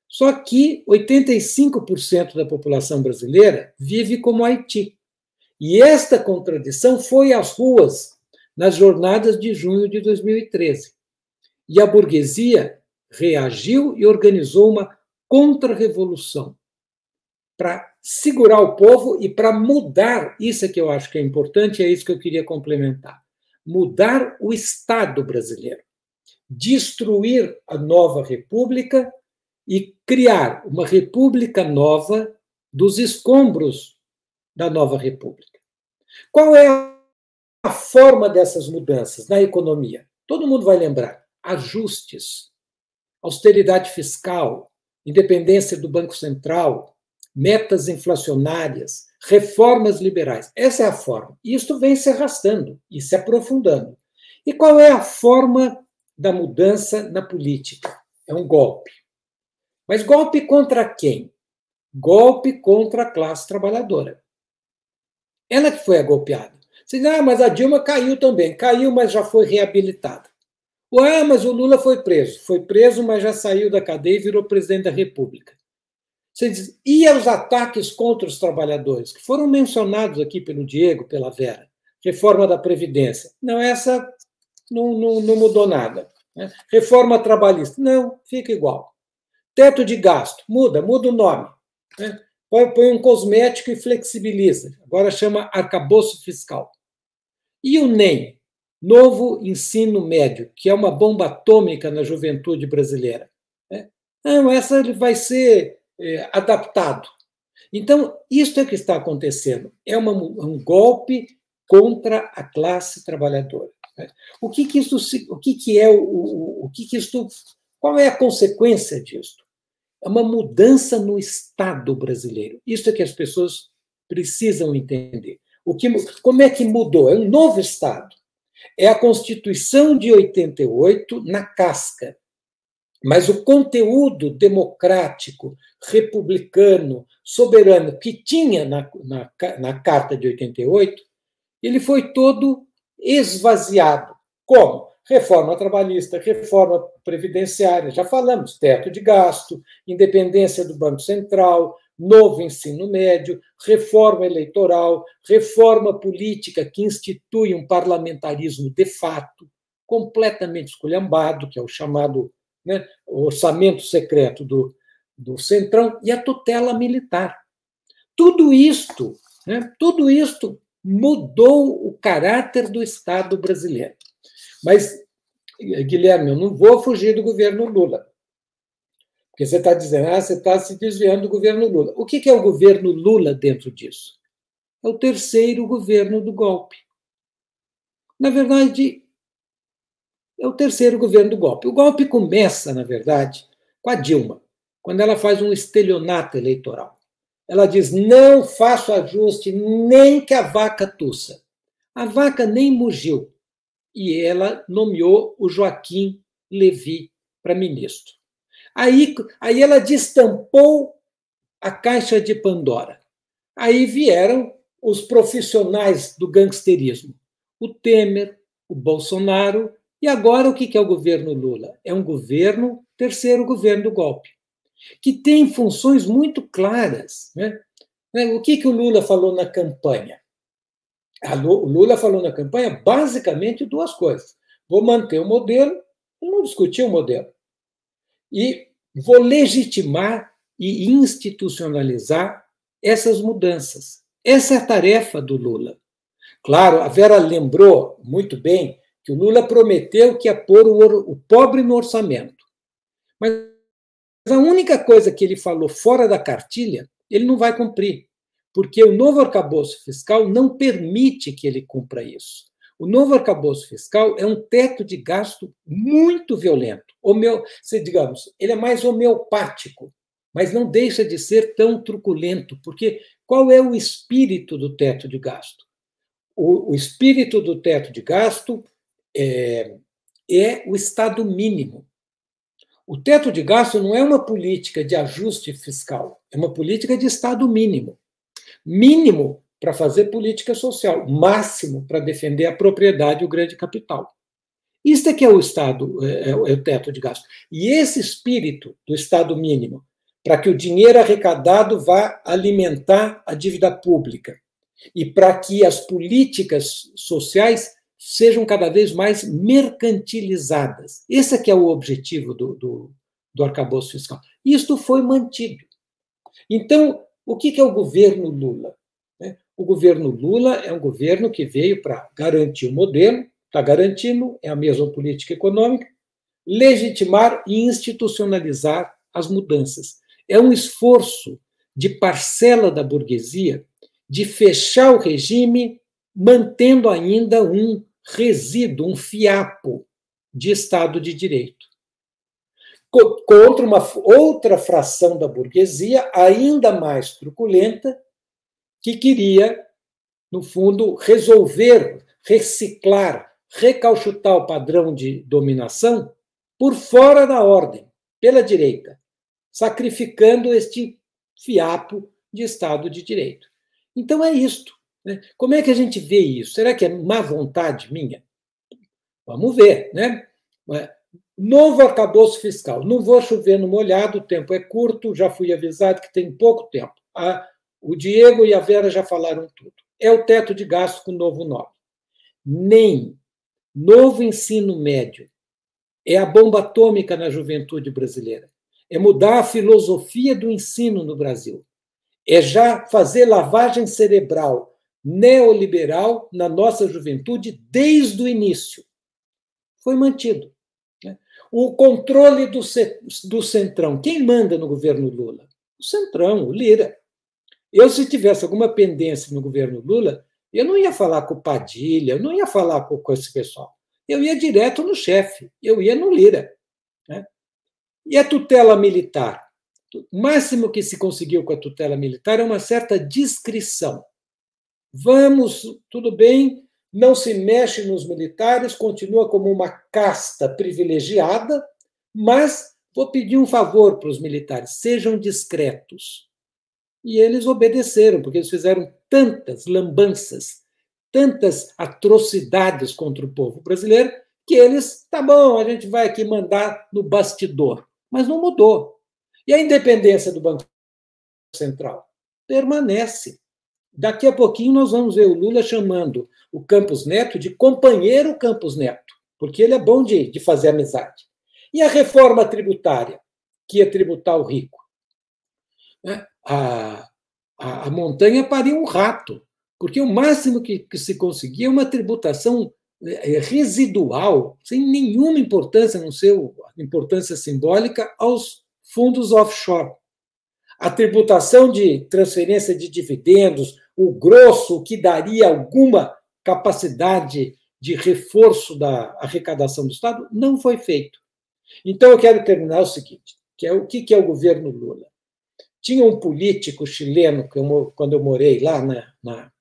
Só que 85% da população brasileira vive como Haiti. E esta contradição foi às ruas nas jornadas de junho de 2013. E a burguesia reagiu e organizou uma contra-revolução para segurar o povo e para mudar, isso é que eu acho que é importante, é isso que eu queria complementar, mudar o Estado brasileiro, destruir a nova república e criar uma república nova dos escombros da nova república. Qual é a forma dessas mudanças na economia? Todo mundo vai lembrar: ajustes, austeridade fiscal, independência do Banco Central, metas inflacionárias, reformas liberais. Essa é a forma. E isto vem se arrastando e se aprofundando. E qual é a forma da mudança na política? É um golpe. Mas golpe contra quem? Golpe contra a classe trabalhadora. Ela que foi a golpeada. Você diz, mas a Dilma caiu também. Caiu, mas já foi reabilitada. Mas o Lula foi preso. Foi preso, mas já saiu da cadeia e virou presidente da República. Você diz, e os ataques contra os trabalhadores, que foram mencionados aqui pelo Diego, pela Vera? Reforma da Previdência. Não, essa não mudou nada. Né? Reforma trabalhista. Não, fica igual. Teto de gasto. Muda o nome. Né? Põe um cosmético e flexibiliza. Agora chama arcabouço fiscal. E o NEM, Novo Ensino Médio, que é uma bomba atômica na juventude brasileira. Né? Não, essa vai ser adaptado. Então, isso é o que está acontecendo. É um golpe contra a classe trabalhadora. Né? Qual é a consequência disso? É uma mudança no Estado brasileiro. Isso é que as pessoas precisam entender. Como é que mudou? É um novo Estado. É a Constituição de 88 na casca. Mas o conteúdo democrático, republicano, soberano que tinha na Carta de 88, ele foi todo esvaziado. Como? Reforma trabalhista, reforma previdenciária, já falamos, teto de gasto, independência do Banco Central, novo ensino médio, reforma eleitoral, reforma política que institui um parlamentarismo de fato, completamente esculhambado, que é o chamado orçamento secreto do Centrão, e a tutela militar. Tudo isto mudou o caráter do Estado brasileiro. Mas, Guilherme, eu não vou fugir do governo Lula. Porque você está dizendo, você está se desviando do governo Lula. O que é o governo Lula dentro disso? É o terceiro governo do golpe. Na verdade, é o terceiro governo do golpe. O golpe começa, na verdade, com a Dilma, quando ela faz um estelionato eleitoral. Ela diz, não faço ajuste nem que a vaca tussa. A vaca nem mugiu. E ela nomeou o Joaquim Levy para ministro. Aí ela destampou a caixa de Pandora. Aí vieram os profissionais do gangsterismo. O Temer, o Bolsonaro, e agora o que é o governo Lula? É um terceiro governo do golpe, que tem funções muito claras. Né? O que o Lula falou na campanha? O Lula falou na campanha basicamente duas coisas. Vou manter o modelo, não discutir o modelo. E vou legitimar e institucionalizar essas mudanças. Essa é a tarefa do Lula. Claro, a Vera lembrou muito bem que o Lula prometeu que ia pôr o pobre no orçamento. Mas a única coisa que ele falou fora da cartilha, ele não vai cumprir. Porque o novo arcabouço fiscal não permite que ele cumpra isso. O novo arcabouço fiscal é um teto de gasto muito violento. Digamos, ele é mais homeopático, mas não deixa de ser tão truculento, porque qual é o espírito do teto de gasto? O espírito do teto de gasto é o Estado mínimo. O teto de gasto não é uma política de ajuste fiscal, é uma política de Estado mínimo. Mínimo para fazer política social, máximo para defender a propriedade e o grande capital. Isso é que é o Estado, é o teto de gasto. E esse espírito do Estado mínimo, para que o dinheiro arrecadado vá alimentar a dívida pública e para que as políticas sociais sejam cada vez mais mercantilizadas. Esse é que é o objetivo do arcabouço fiscal. Isto foi mantido. Então, o que é o governo Lula? O governo Lula é um governo que veio para garantir o modelo, está garantindo, é a mesma política econômica, legitimar e institucionalizar as mudanças. É um esforço de parcela da burguesia de fechar o regime, mantendo ainda um resíduo, um fiapo de Estado de Direito. Contra uma outra fração da burguesia, ainda mais truculenta, que queria, no fundo, resolver, reciclar, recauchutar o padrão de dominação por fora da ordem, pela direita, sacrificando este fiapo de Estado de Direito. Então é isto. Né? Como é que a gente vê isso? Será que é má vontade minha? Vamos ver. Né? Novo arcabouço fiscal. Não vou chover no molhado, o tempo é curto, já fui avisado que tem pouco tempo. O Diego e a Vera já falaram tudo. É o teto de gasto com novo nome. Nem novo ensino médio é a bomba atômica na juventude brasileira. É mudar a filosofia do ensino no Brasil. É já fazer lavagem cerebral neoliberal na nossa juventude desde o início. Foi mantido. O controle do Centrão. Quem manda no governo Lula? O Centrão, o Lira. Eu, se tivesse alguma pendência no governo Lula, eu não ia falar com o Padilha, eu não ia falar com esse pessoal. Eu ia direto no chefe, eu ia no Lira. Né? E a tutela militar? O máximo que se conseguiu com a tutela militar é uma certa discrição. Vamos, tudo bem, não se mexe nos militares, continua como uma casta privilegiada, mas vou pedir um favor para os militares, sejam discretos. E eles obedeceram, porque eles fizeram tantas lambanças, tantas atrocidades contra o povo brasileiro, que eles, tá bom, a gente vai aqui mandar no bastidor. Mas não mudou. E a independência do Banco Central permanece. Daqui a pouquinho nós vamos ver o Lula chamando o Campos Neto de companheiro Campos Neto, porque ele é bom de fazer amizade. E a reforma tributária, que ia tributar o rico? A montanha pariu um rato, porque o máximo que se conseguia é uma tributação residual, sem nenhuma importância, não ser importância simbólica, aos fundos offshore. A tributação de transferência de dividendos, o grosso que daria alguma capacidade de reforço da arrecadação do Estado, não foi feito. Então, eu quero terminar o seguinte, que é o que é o governo Lula. Tinha um político chileno, quando eu morei lá na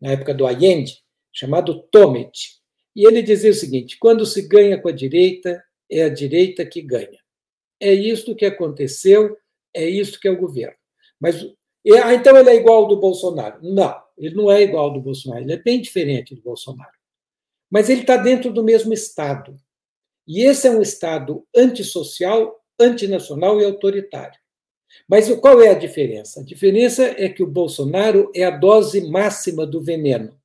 época do Allende, chamado Tomet, e ele dizia o seguinte, quando se ganha com a direita, é a direita que ganha. É isso que aconteceu, é isso que é o governo. Mas, então ele é igual ao do Bolsonaro. Não, ele não é igual ao do Bolsonaro, ele é bem diferente do Bolsonaro. Mas ele está dentro do mesmo Estado. E esse é um Estado antissocial, antinacional e autoritário. Mas qual é a diferença? A diferença é que o Bolsonaro é a dose máxima do veneno.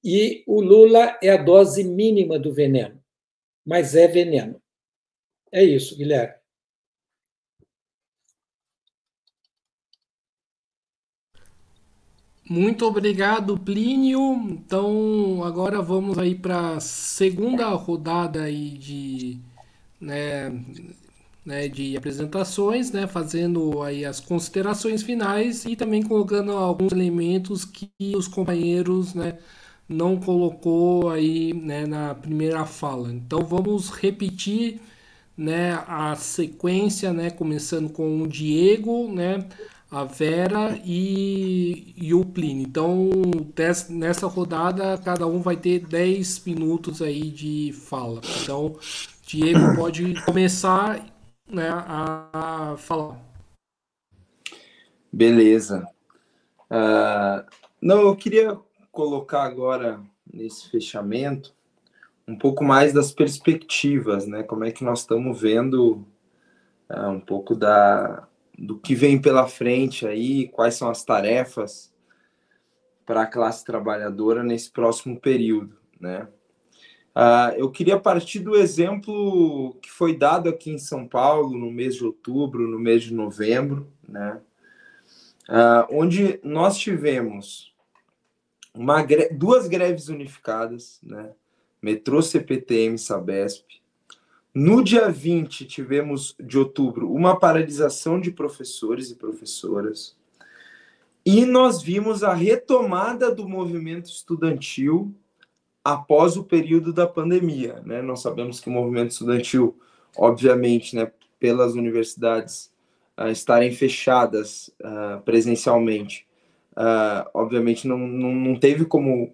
E o Lula é a dose mínima do veneno. Mas é veneno. É isso, Guilherme. Muito obrigado, Plínio. Então, agora vamos aí para a segunda rodada aí de apresentações, né, fazendo aí as considerações finais e também colocando alguns elementos que os companheiros, né, não colocou aí, né, na primeira fala. Então, vamos repetir, né, a sequência, né, começando com o Diego, né, a Vera e o Plínio. Então, nessa rodada, cada um vai ter 10 minutos aí de fala. Então, Diego pode começar, né, a falar. Beleza. Não, eu queria colocar agora, nesse fechamento, um pouco mais das perspectivas, né? Como é que nós estamos vendo um pouco do que vem pela frente aí, quais são as tarefas para a classe trabalhadora nesse próximo período, né? Eu queria partir do exemplo que foi dado aqui em São Paulo no mês de outubro, no mês de novembro, né? Onde nós tivemos duas greves unificadas, né? metrô CPTM Sabesp. No dia 20 de outubro, uma paralisação de professores e professoras. E nós vimos a retomada do movimento estudantil após o período da pandemia, né? Nós sabemos que o movimento estudantil, obviamente, né, pelas universidades estarem fechadas presencialmente, obviamente não teve como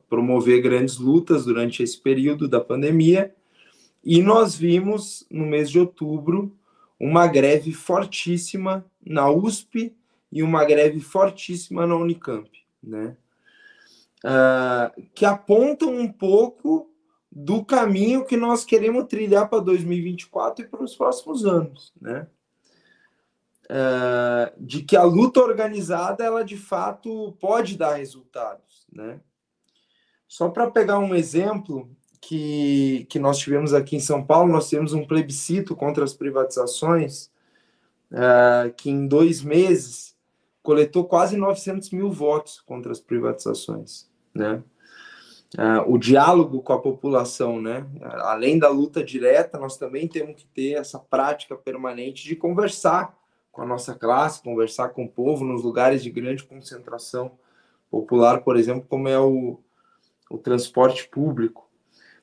promover grandes lutas durante esse período da pandemia, e nós vimos, no mês de outubro, uma greve fortíssima na USP e uma greve fortíssima na Unicamp, né? Que apontam um pouco do caminho que nós queremos trilhar para 2024 e para os próximos anos, né? De que a luta organizada, ela de fato pode dar resultados, né? Só para pegar um exemplo que nós tivemos aqui em São Paulo, nós tivemos um plebiscito contra as privatizações, que em 2 meses coletou quase 900 mil votos contra as privatizações, né? O diálogo com a população, né? Além da luta direta, nós também temos que ter essa prática permanente de conversar com a nossa classe, conversar com o povo nos lugares de grande concentração popular, por exemplo, como é o transporte público.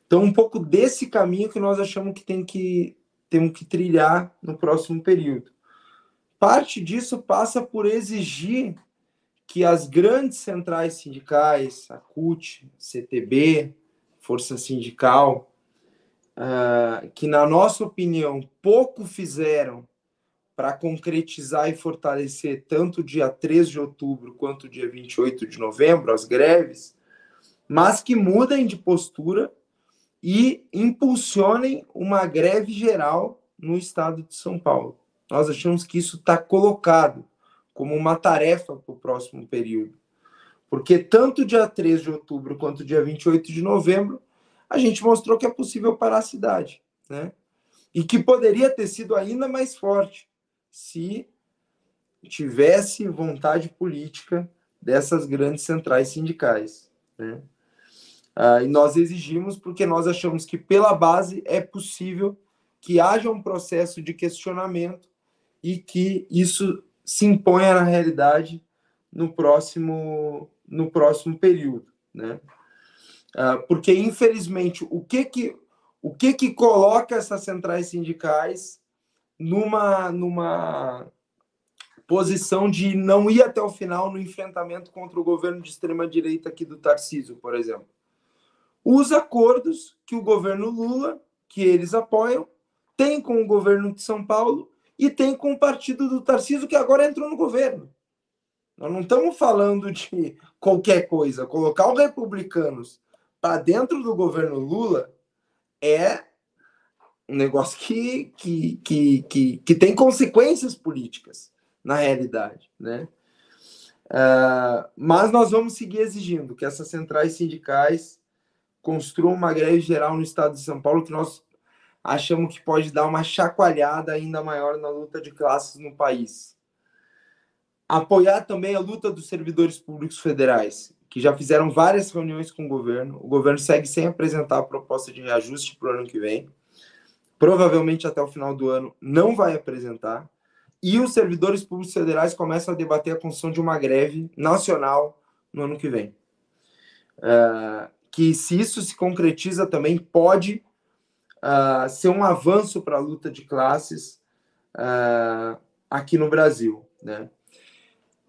Então, um pouco desse caminho que nós achamos que temos que trilhar no próximo período. Parte disso passa por exigir que as grandes centrais sindicais, a CUT, CTB, Força Sindical, que, na nossa opinião, pouco fizeram para concretizar e fortalecer tanto o dia 3 de outubro quanto o dia 28 de novembro, as greves, mas que mudem de postura e impulsionem uma greve geral no estado de São Paulo. Nós achamos que isso está colocado como uma tarefa para o próximo período. Porque tanto dia 3 de outubro quanto dia 28 de novembro, a gente mostrou que é possível parar a cidade, né? E que poderia ter sido ainda mais forte se tivesse vontade política dessas grandes centrais sindicais, né? E nós exigimos porque nós achamos que pela base é possível que haja um processo de questionamento e que isso se imponha na realidade no próximo período, né? Porque, infelizmente, o que coloca essas centrais sindicais numa posição de não ir até o final no enfrentamento contra o governo de extrema-direita aqui do Tarcísio, por exemplo? Os acordos que o governo Lula, que eles apoiam, tem com o governo de São Paulo e tem com o partido do Tarcísio, que agora entrou no governo. Nós não estamos falando de qualquer coisa. Colocar os republicanos para dentro do governo Lula é um negócio que tem consequências políticas, na realidade, né? Mas nós vamos seguir exigindo que essas centrais sindicais construam uma greve geral no estado de São Paulo, que nós achamos que pode dar uma chacoalhada ainda maior na luta de classes no país. Apoiar também a luta dos servidores públicos federais, que já fizeram várias reuniões com o governo segue sem apresentar a proposta de reajuste para o ano que vem, provavelmente até o final do ano não vai apresentar, e os servidores públicos federais começam a debater a construção de uma greve nacional no ano que vem. Que, se isso se concretiza, também pode ser um avanço para a luta de classes aqui no Brasil, né?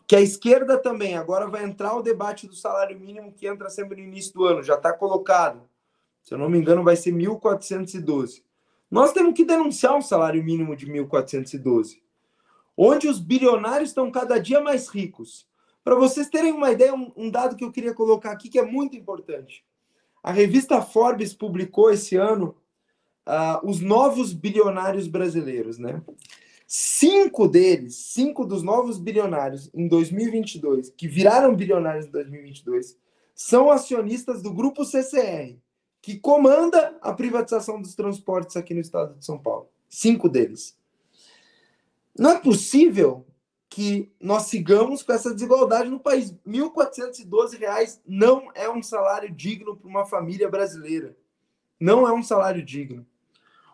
Que a esquerda também, agora vai entrar o debate do salário mínimo, que entra sempre no início do ano, já está colocado, se eu não me engano vai ser 1.412. Nós temos que denunciar um salário mínimo de 1.412, onde os bilionários estão cada dia mais ricos. Para vocês terem uma ideia, um dado que eu queria colocar aqui, que é muito importante. A revista Forbes publicou esse ano os novos bilionários brasileiros, né? 5 dos novos bilionários em 2022, que viraram bilionários em 2022, são acionistas do Grupo CCR, que comanda a privatização dos transportes aqui no estado de São Paulo. 5 deles. Não é possível que nós sigamos com essa desigualdade no país. R$ 1.412 não é um salário digno para uma família brasileira. Não é um salário digno.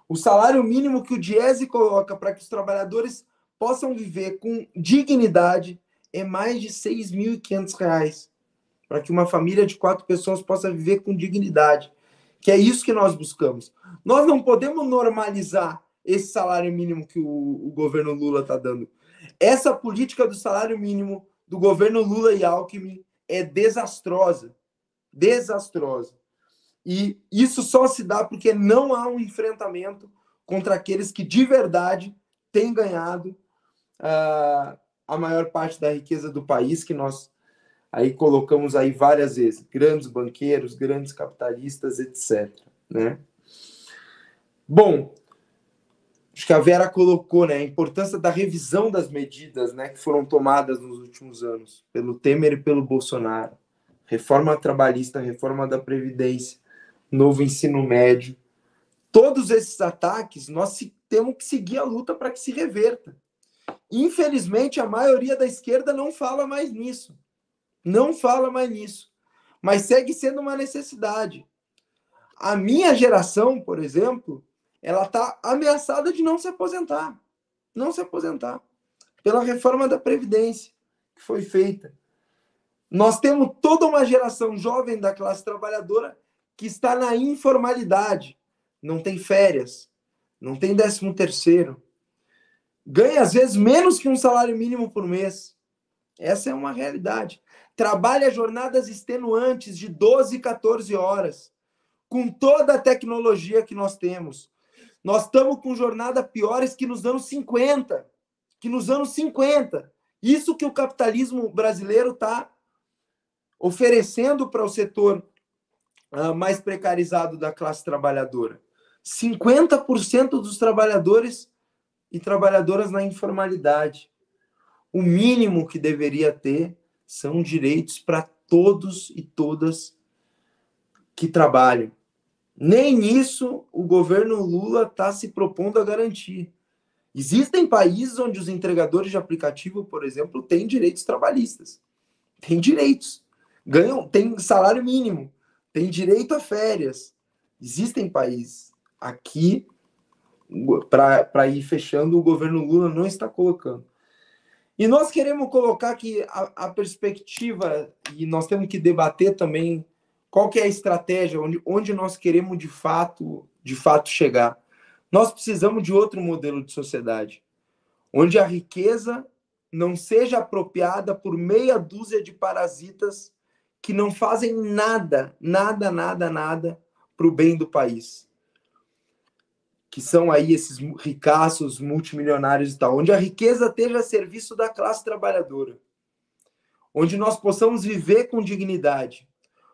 O salário mínimo que o Diese coloca para que os trabalhadores possam viver com dignidade é mais de R$ 6.500, para que uma família de 4 pessoas possa viver com dignidade, que é isso que nós buscamos. Nós não podemos normalizar esse salário mínimo que o governo Lula está dando. Essa política do salário mínimo do governo Lula e Alckmin é desastrosa. Desastrosa. E isso só se dá porque não há um enfrentamento contra aqueles que de verdade têm ganhado a maior parte da riqueza do país, que nós aí colocamos aí várias vezes, grandes banqueiros, grandes capitalistas, etc. Né? Bom, acho que a Vera colocou, né, a importância da revisão das medidas, né, que foram tomadas nos últimos anos, pelo Temer e pelo Bolsonaro. Reforma trabalhista, reforma da Previdência, novo ensino médio. Todos esses ataques, nós temos que seguir a luta para que se reverta. Infelizmente, a maioria da esquerda não fala mais nisso. Não fala mais nisso. Mas segue sendo uma necessidade. A minha geração, por exemplo, ela está ameaçada de não se aposentar. Não se aposentar. Pela reforma da Previdência que foi feita. Nós temos toda uma geração jovem da classe trabalhadora que está na informalidade. Não tem férias. Não tem 13º. Ganha, às vezes, menos que um salário mínimo por mês. Essa é uma realidade. Trabalha jornadas extenuantes de 12, 14 horas. Com toda a tecnologia que nós temos. Nós estamos com jornadas piores que nos anos 50. Que nos anos 50. Isso que o capitalismo brasileiro está oferecendo para o setor mais precarizado da classe trabalhadora. 50% dos trabalhadores e trabalhadoras na informalidade. O mínimo que deveria ter são direitos para todos e todas que trabalham. Nem isso o governo Lula está se propondo a garantir. Existem países onde os entregadores de aplicativo, por exemplo, têm direitos trabalhistas. Têm direitos. Ganham, tem salário mínimo. Tem direito a férias. Existem países. Aqui, para ir fechando, o governo Lula não está colocando. E nós queremos colocar aqui a perspectiva, e nós temos que debater também qual que é a estratégia, onde nós queremos de fato chegar. Nós precisamos de outro modelo de sociedade, onde a riqueza não seja apropriada por meia dúzia de parasitas que não fazem nada para o bem do país. Que são aí esses ricaços, multimilionários e tal, onde a riqueza esteja a serviço da classe trabalhadora, onde nós possamos viver com dignidade,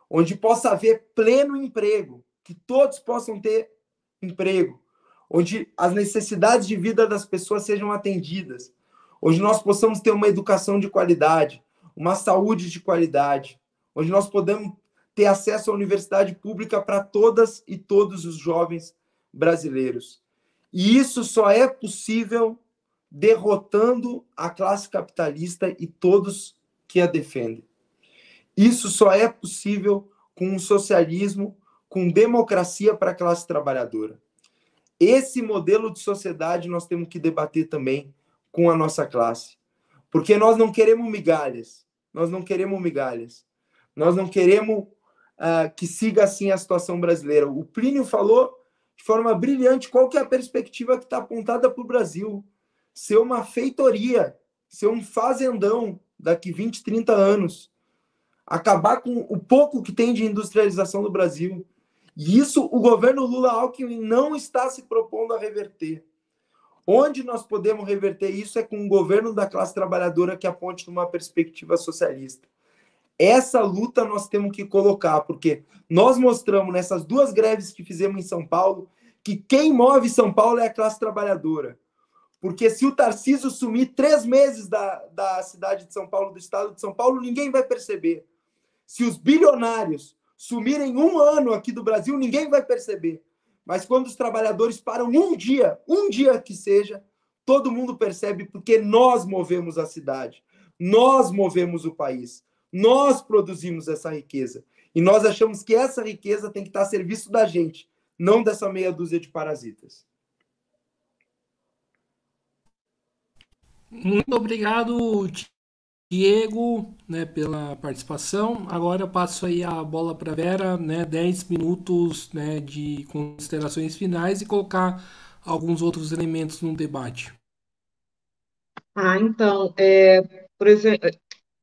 onde possa haver pleno emprego, que todos possam ter emprego, onde as necessidades de vida das pessoas sejam atendidas, onde nós possamos ter uma educação de qualidade, uma saúde de qualidade, onde nós podemos ter acesso à universidade pública para todas e todos os jovens brasileiros. E isso só é possível derrotando a classe capitalista e todos que a defendem. Isso só é possível com um socialismo, com democracia para a classe trabalhadora. Esse modelo de sociedade nós temos que debater também com a nossa classe. Porque nós não queremos migalhas. Nós não queremos migalhas. Nós não queremos que siga assim a situação brasileira. O Plínio falou de forma brilhante qual que é a perspectiva que está apontada para o Brasil. Ser uma feitoria, ser um fazendão daqui 20, 30 anos. Acabar com o pouco que tem de industrialização do Brasil. E isso o governo Lula-Alckmin não está se propondo a reverter. Onde nós podemos reverter isso é com um governo da classe trabalhadora que aponte numa perspectiva socialista. Essa luta nós temos que colocar, porque nós mostramos nessas 2 greves que fizemos em São Paulo que quem move São Paulo é a classe trabalhadora. Porque se o Tarcísio sumir 3 meses da cidade de São Paulo, do estado de São Paulo, ninguém vai perceber. Se os bilionários sumirem 1 ano aqui do Brasil, ninguém vai perceber. Mas quando os trabalhadores param um dia que seja, todo mundo percebe, porque nós movemos a cidade, nós movemos o país, nós produzimos essa riqueza. E nós achamos que essa riqueza tem que estar a serviço da gente, não dessa meia dúzia de parasitas. Muito obrigado, Diego, né, pela participação. Agora eu passo aí a bola para a Vera, né, 10 minutos, né, de considerações finais e colocar alguns outros elementos no debate. Então, por exemplo,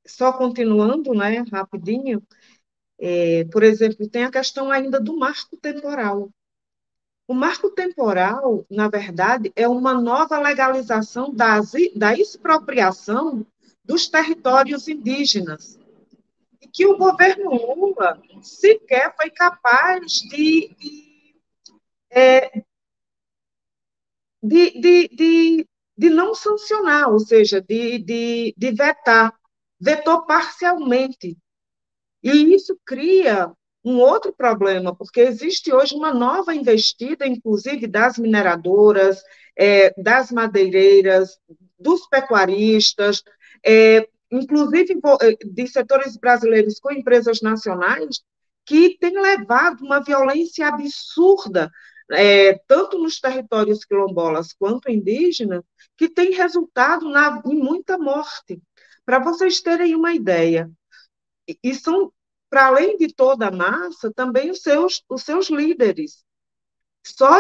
só continuando, né, rapidinho, por exemplo, tem a questão ainda do marco temporal. O marco temporal, na verdade, é uma nova legalização da expropriação dos territórios indígenas, e que o governo Lula sequer foi capaz de não sancionar, ou seja, de vetar, vetou parcialmente. E isso cria um outro problema, porque existe hoje uma nova investida, inclusive das mineradoras, das madeireiras, dos pecuaristas, inclusive de setores brasileiros com empresas nacionais, que tem levado uma violência absurda, tanto nos territórios quilombolas quanto indígenas, que tem resultado em muita morte. Para vocês terem uma ideia, e são, para além de toda a massa, também os seus líderes. Só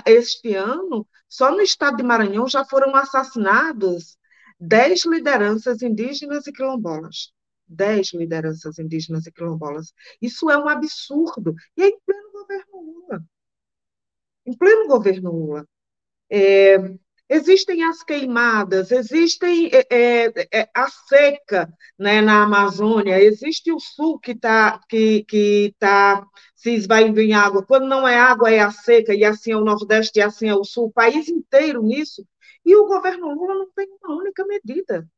este ano, só no estado de Maranhão, já foram assassinados 10 lideranças indígenas e quilombolas. 10 lideranças indígenas e quilombolas. Isso é um absurdo. E é em pleno governo Lula. Em pleno governo Lula. Existem as queimadas, existem a seca, né, na Amazônia, existe o sul que tá se esvaindo em água. Quando não é água, é a seca, e assim é o Nordeste, e assim é o Sul, o país inteiro nisso. E o governo Lula não tem uma única medida.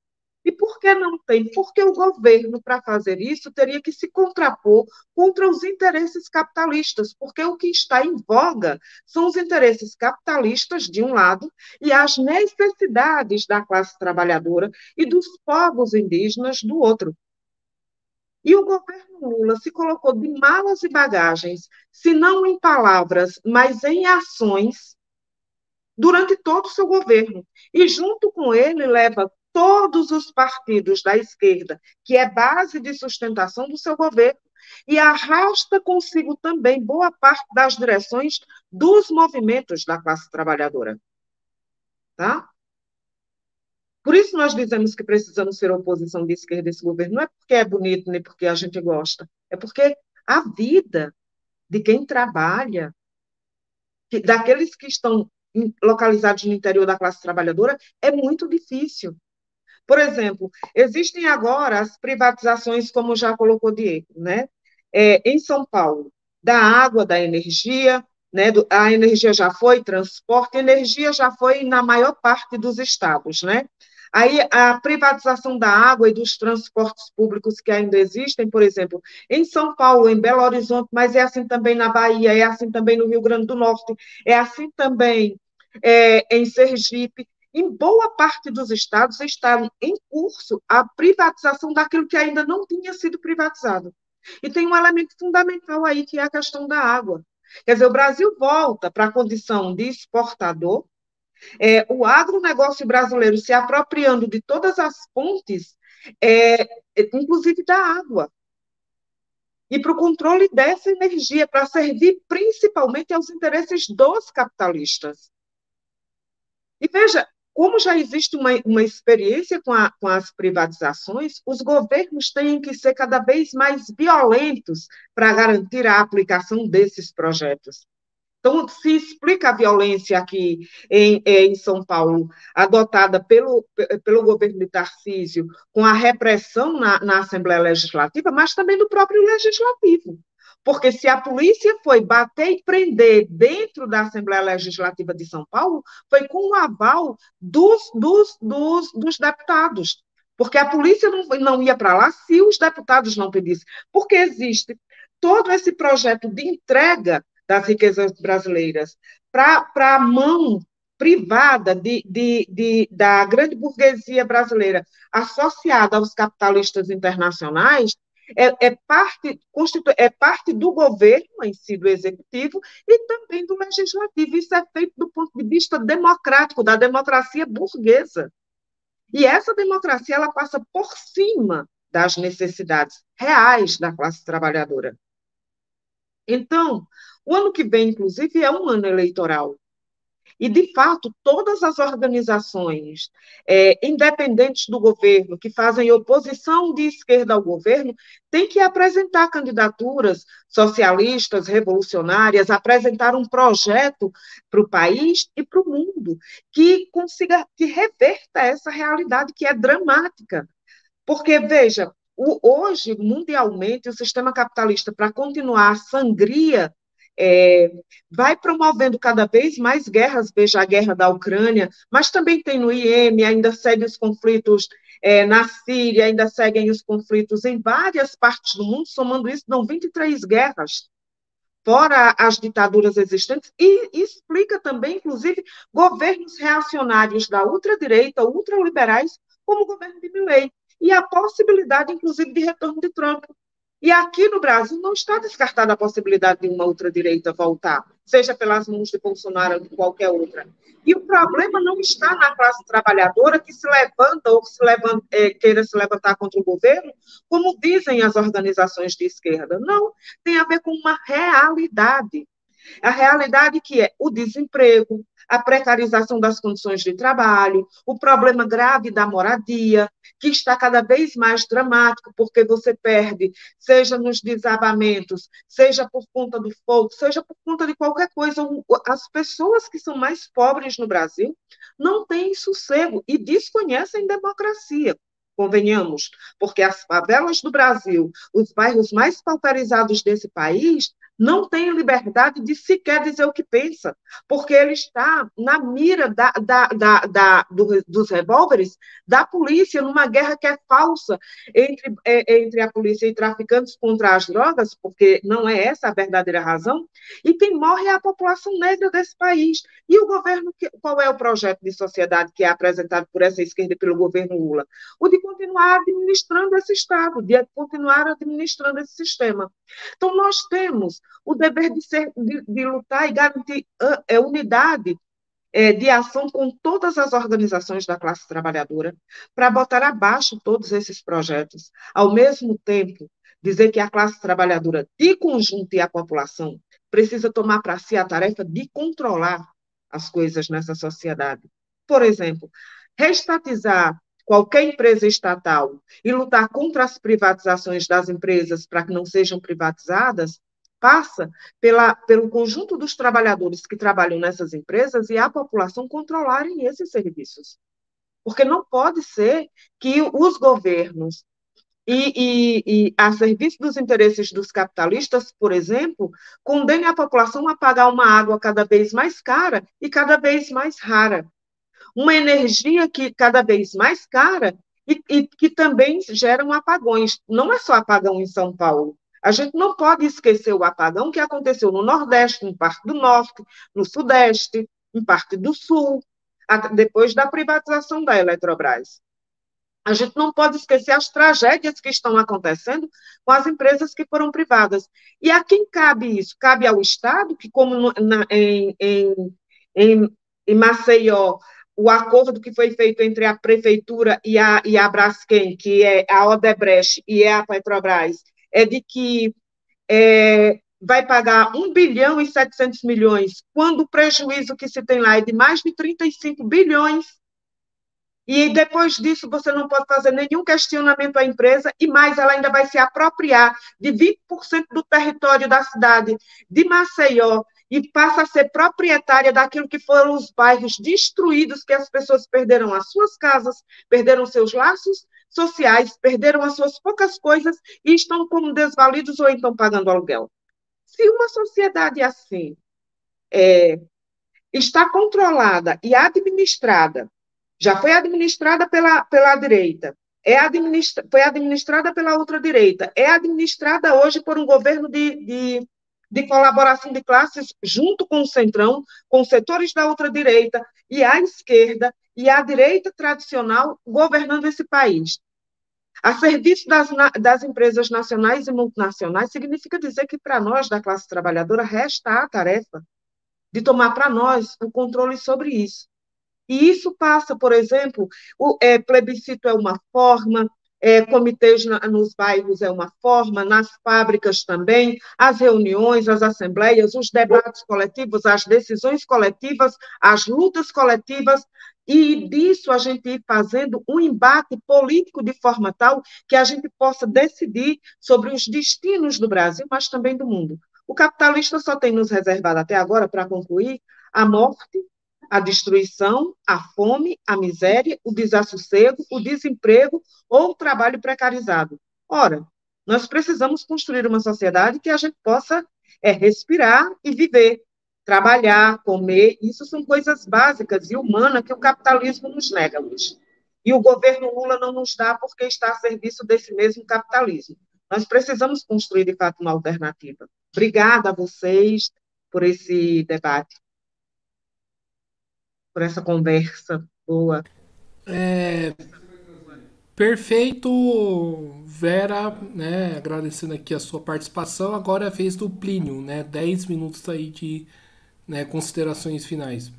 E por que não tem? Porque o governo, para fazer isso, teria que se contrapor contra os interesses capitalistas, porque o que está em voga são os interesses capitalistas, de um lado, e as necessidades da classe trabalhadora e dos povos indígenas, do outro. E o governo Lula se colocou de malas e bagagens, se não em palavras, mas em ações, durante todo o seu governo. E, junto com ele, leva todos os partidos da esquerda, que é base de sustentação do seu governo, e arrasta consigo também boa parte das direções dos movimentos da classe trabalhadora. Tá? Por isso nós dizemos que precisamos ser oposição de esquerda a esse governo. Não é porque é bonito, nem porque a gente gosta. É porque a vida de quem trabalha, daqueles que estão localizados no interior da classe trabalhadora, é muito difícil. Por exemplo, existem agora as privatizações, como já colocou Diego, né? Em São Paulo, da água, da energia, né? A energia já foi, transporte, energia já foi na maior parte dos estados, né? Aí a privatização da água e dos transportes públicos que ainda existem, por exemplo, em São Paulo, em Belo Horizonte, mas é assim também na Bahia, é assim também no Rio Grande do Norte, é assim também em Sergipe. Em boa parte dos estados está em curso a privatização daquilo que ainda não tinha sido privatizado. E tem um elemento fundamental aí, que é a questão da água. Quer dizer, o Brasil volta para a condição de exportador, o agronegócio brasileiro se apropriando de todas as fontes, inclusive da água, e para o controle dessa energia, para servir principalmente aos interesses dos capitalistas. E veja, como já existe uma experiência com as privatizações, os governos têm que ser cada vez mais violentos para garantir a aplicação desses projetos. Então, se explica a violência aqui em São Paulo, adotada pelo governo de Tarcísio, com a repressão na Assembleia Legislativa, mas também do próprio Legislativo. Porque se a polícia foi bater e prender dentro da Assembleia Legislativa de São Paulo, foi com o aval dos deputados. Porque a polícia não ia para lá se os deputados não pedissem. Porque existe todo esse projeto de entrega das riquezas brasileiras para a mão privada da grande burguesia brasileira, associada aos capitalistas internacionais, é parte do governo em si, do executivo, e também do legislativo. Isso é feito do ponto de vista democrático, da democracia burguesa. E essa democracia ela passa por cima das necessidades reais da classe trabalhadora. Então, o ano que vem, inclusive, é um ano eleitoral. E, de fato, todas as organizações independentes do governo, que fazem oposição de esquerda ao governo, têm que apresentar candidaturas socialistas, revolucionárias, apresentar um projeto para o país e para o mundo, que consiga, que reverta essa realidade que é dramática. Porque, veja, hoje, mundialmente, o sistema capitalista, para continuar a sangria, vai promovendo cada vez mais guerras, veja a guerra da Ucrânia, mas também tem no Iêmen, ainda segue os conflitos na Síria, ainda seguem os conflitos em várias partes do mundo, somando isso, dão 23 guerras, fora as ditaduras existentes, e explica também, inclusive, governos reacionários da ultradireita, ultraliberais, como o governo de Milei, e a possibilidade, inclusive, de retorno de Trump. E aqui no Brasil não está descartada a possibilidade de uma ultradireita voltar, seja pelas mãos de Bolsonaro ou de qualquer outra. E o problema não está na classe trabalhadora que se levanta ou queira se levantar contra o governo, como dizem as organizações de esquerda. Não, tem a ver com uma realidade. A realidade que é o desemprego, a precarização das condições de trabalho, o problema grave da moradia, que está cada vez mais dramático, porque você perde, seja nos desabamentos, seja por conta do fogo, seja por conta de qualquer coisa. As pessoas que são mais pobres no Brasil não têm sossego e desconhecem democracia. Convenhamos, porque as favelas do Brasil, os bairros mais pauperizados desse país, não tem liberdade de sequer dizer o que pensa, porque ele está na mira dos revólveres da polícia, numa guerra que é falsa entre a polícia e traficantes contra as drogas, porque não é essa a verdadeira razão, e quem morre é a população negra desse país. E o governo, qual é o projeto de sociedade que é apresentado por essa esquerda e pelo governo Lula? O de continuar administrando esse Estado, de continuar administrando esse sistema. Então, nós temos o dever de lutar e garantir unidade de ação com todas as organizações da classe trabalhadora para botar abaixo todos esses projetos. Ao mesmo tempo, dizer que a classe trabalhadora, de conjunto, e a população, precisa tomar para si a tarefa de controlar as coisas nessa sociedade. Por exemplo, reestatizar qualquer empresa estatal e lutar contra as privatizações das empresas para que não sejam privatizadas, passa pelo conjunto dos trabalhadores que trabalham nessas empresas e a população controlarem esses serviços. Porque não pode ser que os governos a serviço dos interesses dos capitalistas, por exemplo, condenem a população a pagar uma água cada vez mais cara e cada vez mais rara. Uma energia que cada vez mais cara e que também geram apagões. Não é só apagão em São Paulo. A gente não pode esquecer o apagão que aconteceu no Nordeste, em parte do Norte, no Sudeste, em parte do Sul, depois da privatização da Eletrobras. A gente não pode esquecer as tragédias que estão acontecendo com as empresas que foram privadas. E a quem cabe isso? Cabe ao Estado, que como em Maceió, o acordo que foi feito entre a Prefeitura e a Braskem, que é a Odebrecht e a Petrobras, é de que vai pagar 1 bilhão e 700 milhões, quando o prejuízo que se tem lá é de mais de 35 bilhões, e depois disso você não pode fazer nenhum questionamento à empresa, e mais, ela ainda vai se apropriar de 20% do território da cidade de Maceió, e passa a ser proprietária daquilo que foram os bairros destruídos, que as pessoas perderam as suas casas, perderam seus laços sociais, perderam as suas poucas coisas e estão como desvalidos ou então pagando aluguel. Se uma sociedade assim está controlada e administrada, já foi administrada pela direita, foi administrada pela ultradireita, é administrada hoje por um governo de colaboração de classes junto com o Centrão, com setores da ultradireita e a esquerda e a direita tradicional governando esse país. A serviço das empresas nacionais e multinacionais significa dizer que, para nós, da classe trabalhadora, resta a tarefa de tomar para nós o controle sobre isso. E isso passa, por exemplo, o plebiscito é uma forma, comitês nos bairros é uma forma, nas fábricas também, as reuniões, as assembleias, os debates coletivos, as decisões coletivas, as lutas coletivas, e disso a gente ir fazendo um embate político de forma tal que a gente possa decidir sobre os destinos do Brasil, mas também do mundo. O capitalista só tem nos reservado até agora, para concluir, a morte, a destruição, a fome, a miséria, o desassossego, o desemprego ou o trabalho precarizado. Ora, nós precisamos construir uma sociedade que a gente possa respirar e viver, trabalhar, comer. Isso são coisas básicas e humanas que o capitalismo nos nega hoje. E o governo Lula não nos dá porque está a serviço desse mesmo capitalismo. Nós precisamos construir, de fato, uma alternativa. Obrigada a vocês por esse debate, por essa conversa boa. Perfeito, Vera, né? Agradecendo aqui a sua participação. Agora é a vez do Plínio, né? 10 minutos aí de, né, considerações finais.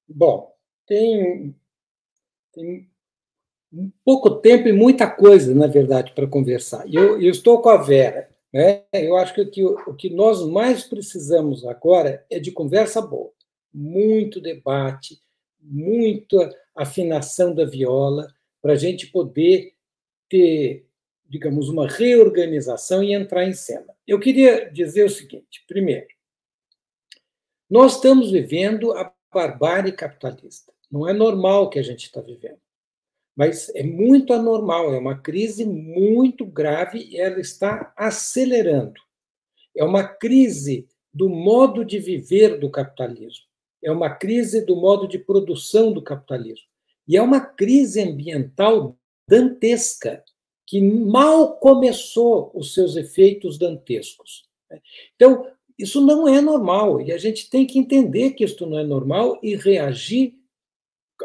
Bom, tem pouco tempo e muita coisa, na verdade, para conversar. Eu estou com a Vera, né? Eu acho que o que nós mais precisamos agora é de conversa boa, muito debate, muita afinação da viola, para a gente poder ter, digamos, uma reorganização e entrar em cena. Eu queria dizer o seguinte: primeiro, nós estamos vivendo a barbárie capitalista. Não é normal o que a gente está vivendo, mas é muito anormal, é uma crise muito grave e ela está acelerando. É uma crise do modo de viver do capitalismo, é uma crise do modo de produção do capitalismo, e é uma crise ambiental dantesca, que mal começou os seus efeitos dantescos. Então, isso não é normal, e a gente tem que entender que isso não é normal e reagir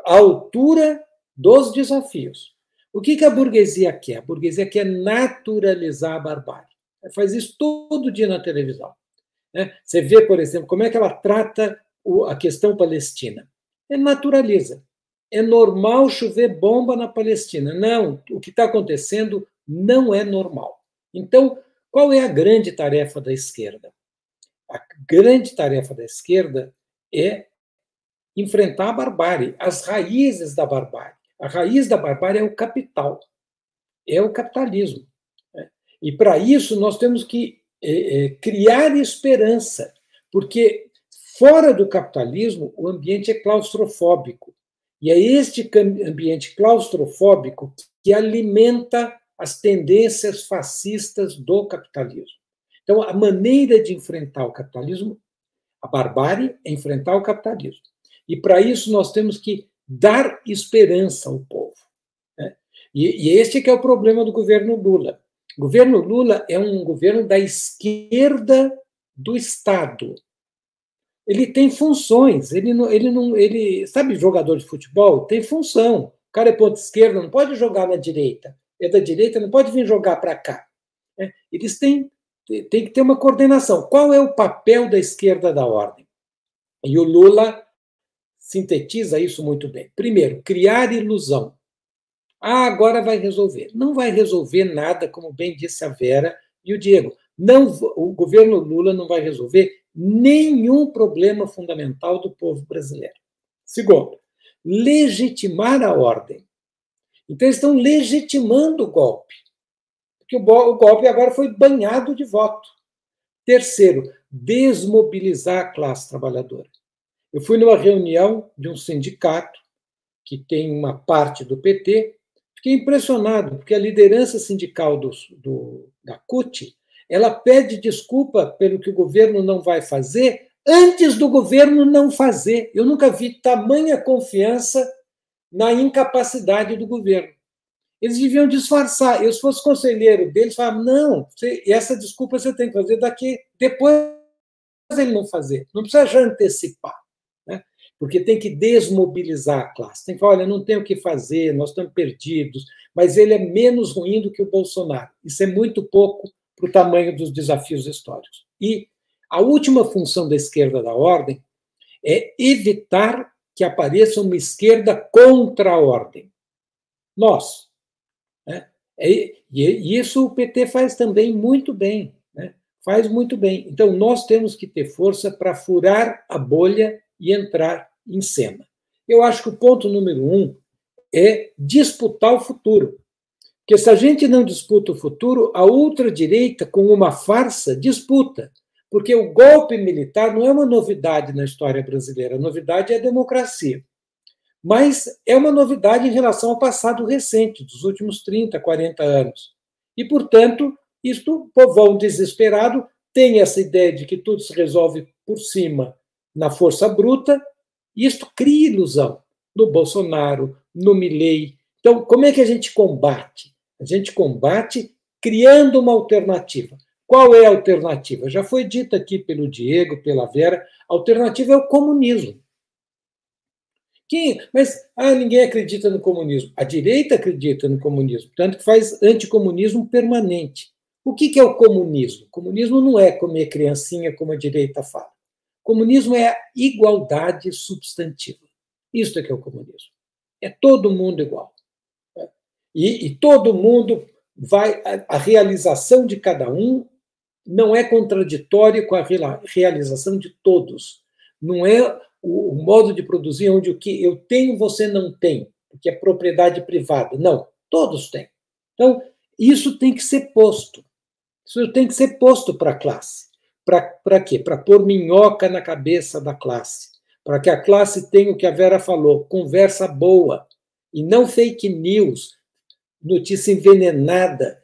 à altura dos desafios. O que a burguesia quer? A burguesia quer naturalizar a barbárie. Faz isso todo dia na televisão. Você vê, por exemplo, como é que ela trata a questão palestina. Naturaliza. É normal chover bomba na Palestina. Não, o que está acontecendo não é normal. Então, qual é a grande tarefa da esquerda? A grande tarefa da esquerda é enfrentar a barbárie, as raízes da barbárie. A raiz da barbárie é o capital, é o capitalismo. E, para isso, nós temos que criar esperança, porque fora do capitalismo, o ambiente é claustrofóbico. E é este ambiente claustrofóbico que alimenta as tendências fascistas do capitalismo. Então, a maneira de enfrentar o capitalismo, a barbárie, é enfrentar o capitalismo. E, para isso, nós temos que dar esperança ao povo. E este que é o problema do governo Lula. O governo Lula é um governo da esquerda do Estado. Ele tem funções. Ele sabe, jogador de futebol tem função. O cara é ponta esquerda, não pode jogar na direita. É da direita, não pode vir jogar para cá. Eles têm que ter uma coordenação. Qual é o papel da esquerda da ordem? E o Lula sintetiza isso muito bem. Primeiro, criar ilusão. Agora vai resolver. Não vai resolver nada, como bem disse a Vera e o Diego. Não, o governo Lula não vai resolver nenhum problema fundamental do povo brasileiro. Segundo, legitimar a ordem. Então, eles estão legitimando o golpe, porque o golpe agora foi banhado de voto. Terceiro, desmobilizar a classe trabalhadora. Eu fui numa reunião de um sindicato que tem uma parte do PT, fiquei impressionado, porque a liderança sindical da CUT, ela pede desculpa pelo que o governo não vai fazer antes do governo não fazer. Eu nunca vi tamanha confiança na incapacidade do governo. Eles deviam disfarçar. Eu, se fosse conselheiro deles, falava, não, essa desculpa você tem que fazer depois ele não fazer. Não precisa já antecipar. Porque tem que desmobilizar a classe. Tem que falar, olha, não tem o que fazer, nós estamos perdidos, mas ele é menos ruim do que o Bolsonaro. Isso é muito pouco para o tamanho dos desafios históricos. E a última função da esquerda da ordem é evitar que apareça uma esquerda contra a ordem. Nós. Né? E isso o PT faz também muito bem. Né? Faz muito bem. Então, nós temos que ter força para furar a bolha e entrar em cena. Eu acho que o ponto número 1 é disputar o futuro. Porque se a gente não disputa o futuro, a ultradireita, com uma farsa, disputa. Porque o golpe militar não é uma novidade na história brasileira, a novidade é a democracia. Mas é uma novidade em relação ao passado recente, dos últimos 30, 40 anos. E, portanto, isto, o povão desesperado tem essa ideia de que tudo se resolve por cima, na força bruta, e isto cria ilusão no Bolsonaro, no Milei. Então, como é que a gente combate? A gente combate criando uma alternativa. Qual é a alternativa? Já foi dito aqui pelo Diego, pela Vera, a alternativa é o comunismo. Mas ninguém acredita no comunismo. A direita acredita no comunismo, tanto que faz anticomunismo permanente. O que é o comunismo? O comunismo não é comer criancinha, como a direita fala. O comunismo é a igualdade substantiva. Isso é que é o comunismo. É todo mundo igual. E todo mundo vai... A realização de cada um não é contraditória com a realização de todos. Não é o modo de produzir onde o que eu tenho você não tem, porque é propriedade privada. Não, todos têm. Então, isso tem que ser posto. Isso tem que ser posto para a classe. Para quê? Para pôr minhoca na cabeça da classe. Para que a classe tenha o que a Vera falou, conversa boa, e não fake news, notícia envenenada,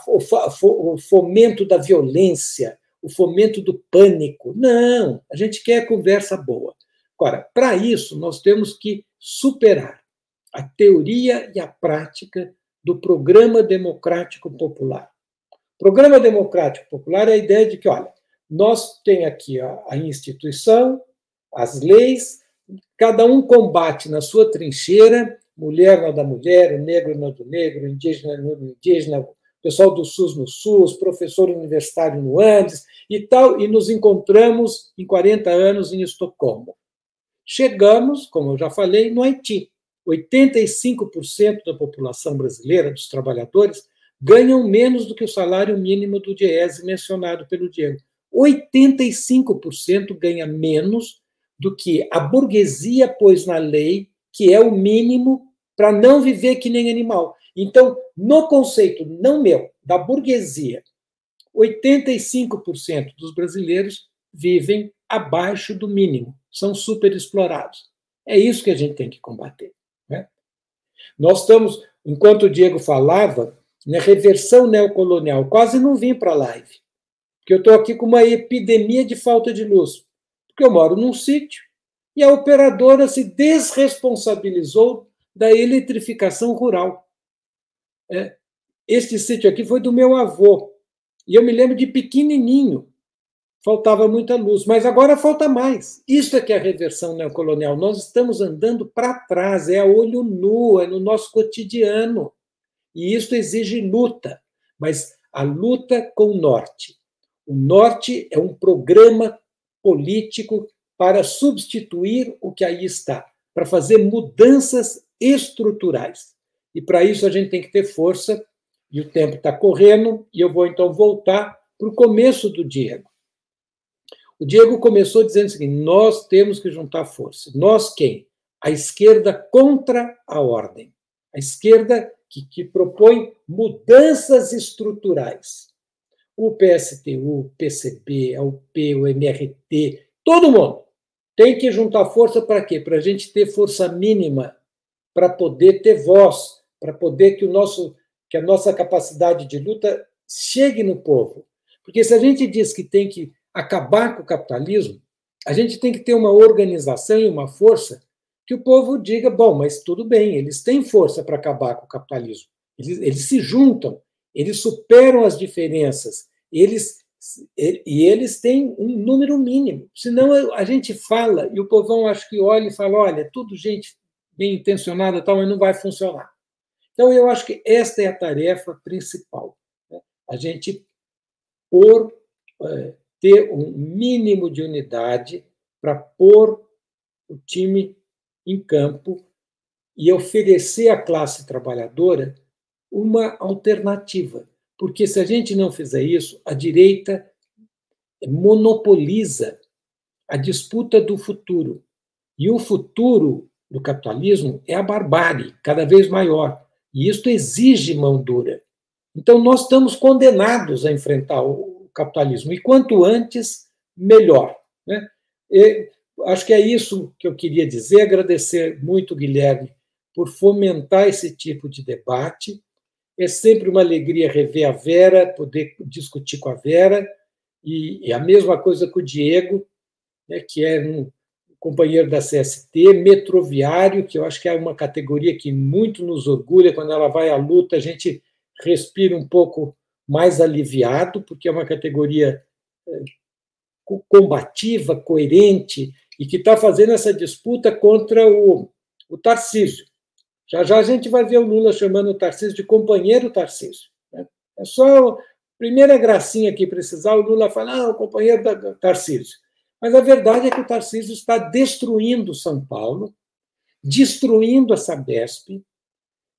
o fomento da violência, o fomento do pânico. Não, a gente quer conversa boa. Agora, para isso, nós temos que superar a teoria e a prática do Programa Democrático Popular. O Programa Democrático Popular é a ideia de que, olha, nós temos aqui a instituição, as leis, cada um combate na sua trincheira, mulher na da mulher, o negro na do negro, o indígena no indígena, pessoal do SUS no SUS, professor universitário no Andes e tal, e nos encontramos em 40 anos em Estocolmo. Chegamos, como eu já falei, no Haiti. 85% da população brasileira, dos trabalhadores, ganham menos do que o salário mínimo do Diese mencionado pelo Diego. 85% ganha menos do que a burguesia pôs na lei, que é o mínimo para não viver que nem animal. Então, no conceito não meu, da burguesia, 85% dos brasileiros vivem abaixo do mínimo, são superexplorados. É isso que a gente tem que combater. Né? Nós estamos, enquanto o Diego falava, na reversão neocolonial, quase não vim para a live, porque eu estou aqui com uma epidemia de falta de luz, porque eu moro num sítio e a operadora se desresponsabilizou da eletrificação rural. Este sítio aqui foi do meu avô. E eu me lembro de pequenininho. Faltava muita luz. Mas agora falta mais. Isso é que é a reversão neocolonial. Nós estamos andando para trás. É a olho nu, é no nosso cotidiano. E isso exige luta. Mas a luta com o Norte. O Norte é um programa político para substituir o que aí está. Para fazer mudanças estruturais. E para isso a gente tem que ter força, e o tempo está correndo, e eu vou então voltar para o começo do Diego. O Diego começou dizendo o seguinte: nós temos que juntar força. Nós quem? A esquerda contra a ordem. A esquerda que propõe mudanças estruturais. O PSTU, o PCB, a UP, o MRT, todo mundo tem que juntar força para quê? Para a gente ter força mínima para poder ter voz, para poder que a nossa capacidade de luta chegue no povo. Porque se a gente diz que tem que acabar com o capitalismo, a gente tem que ter uma organização e uma força que o povo diga, bom, mas tudo bem, eles têm força para acabar com o capitalismo. Eles se juntam, eles superam as diferenças, eles têm um número mínimo. Senão a gente fala, e o povão acho que olha e fala, olha, tudo gente bem intencionada, tal, mas não vai funcionar. Então, eu acho que esta é a tarefa principal, né? A gente ter um mínimo de unidade para pôr o time em campo e oferecer à classe trabalhadora uma alternativa. Porque se a gente não fizer isso, a direita monopoliza a disputa do futuro. E o futuro do capitalismo é a barbárie, cada vez maior. E isso exige mão dura. Então, nós estamos condenados a enfrentar o capitalismo. E quanto antes, melhor, né? Acho que é isso que eu queria dizer. Agradecer muito, Guilherme, por fomentar esse tipo de debate. É sempre uma alegria rever a Vera, poder discutir com a Vera, e a mesma coisa com o Diego, né, que é um companheiro da CST, metroviário, que eu acho que é uma categoria que muito nos orgulha. Quando ela vai à luta, a gente respira um pouco mais aliviado, porque é uma categoria combativa, coerente, e que está fazendo essa disputa contra o Tarcísio. Já já a gente vai ver o Lula chamando o Tarcísio de companheiro Tarcísio, né? É só a primeira gracinha que precisar, o Lula fala, o companheiro Tarcísio. Mas a verdade é que o Tarcísio está destruindo São Paulo, destruindo a Sabesp,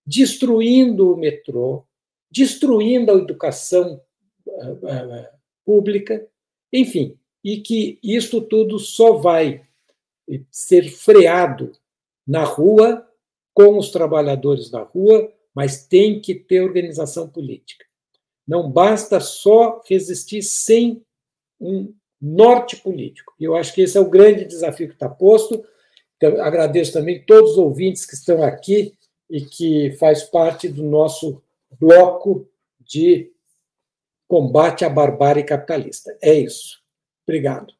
destruindo o metrô, destruindo a educação pública, enfim, e que isto tudo só vai ser freado na rua, com os trabalhadores na rua, mas tem que ter organização política. Não basta só resistir sem um norte político. Eu acho que esse é o grande desafio que está posto. Então, agradeço também todos os ouvintes que estão aqui e que faz parte do nosso bloco de combate à barbárie capitalista. É isso. Obrigado.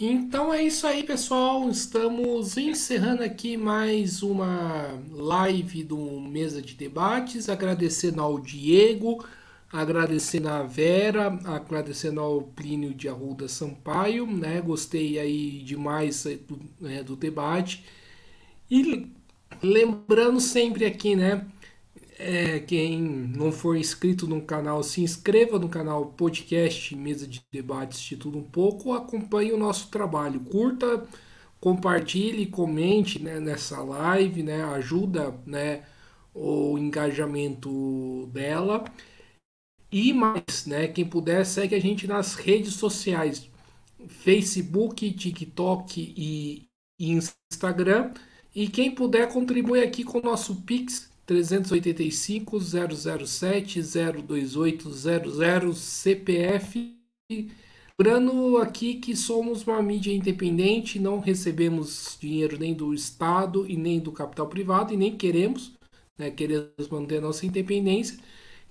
Então é isso aí, pessoal. Estamos encerrando aqui mais uma live do Mesa de Debates. Agradecendo ao Diego, agradecendo à Vera, agradecendo ao Plínio de Arruda Sampaio, né? Gostei aí demais do debate. E lembrando sempre aqui, né? Quem não for inscrito no canal, se inscreva no canal Podcast Mesa de Debates Instituto Um Pouco, acompanhe o nosso trabalho, curta, compartilhe, comente, né, nessa live, né, ajuda, né, o engajamento dela. E mais, né, quem puder, segue a gente nas redes sociais, Facebook, TikTok e Instagram. E quem puder, contribui aqui com o nosso Pix 385 007 028 00 CPF. Lembrando aqui que somos uma mídia independente, não recebemos dinheiro nem do Estado e nem do capital privado, e nem queremos, né, queremos manter a nossa independência.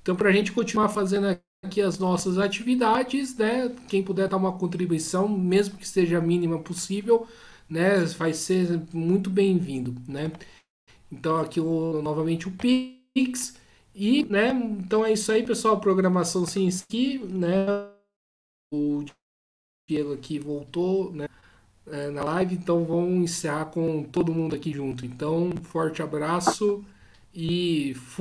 Então, para a gente continuar fazendo aqui as nossas atividades, né, quem puder dar uma contribuição, mesmo que seja a mínima possível, né, vai ser muito bem-vindo, né? Então aqui novamente o Pix. E, né, então é isso aí, pessoal. Programação sem esqui, né? O Diego aqui voltou, né, na live, então vamos encerrar com todo mundo aqui junto. Então, forte abraço e fui.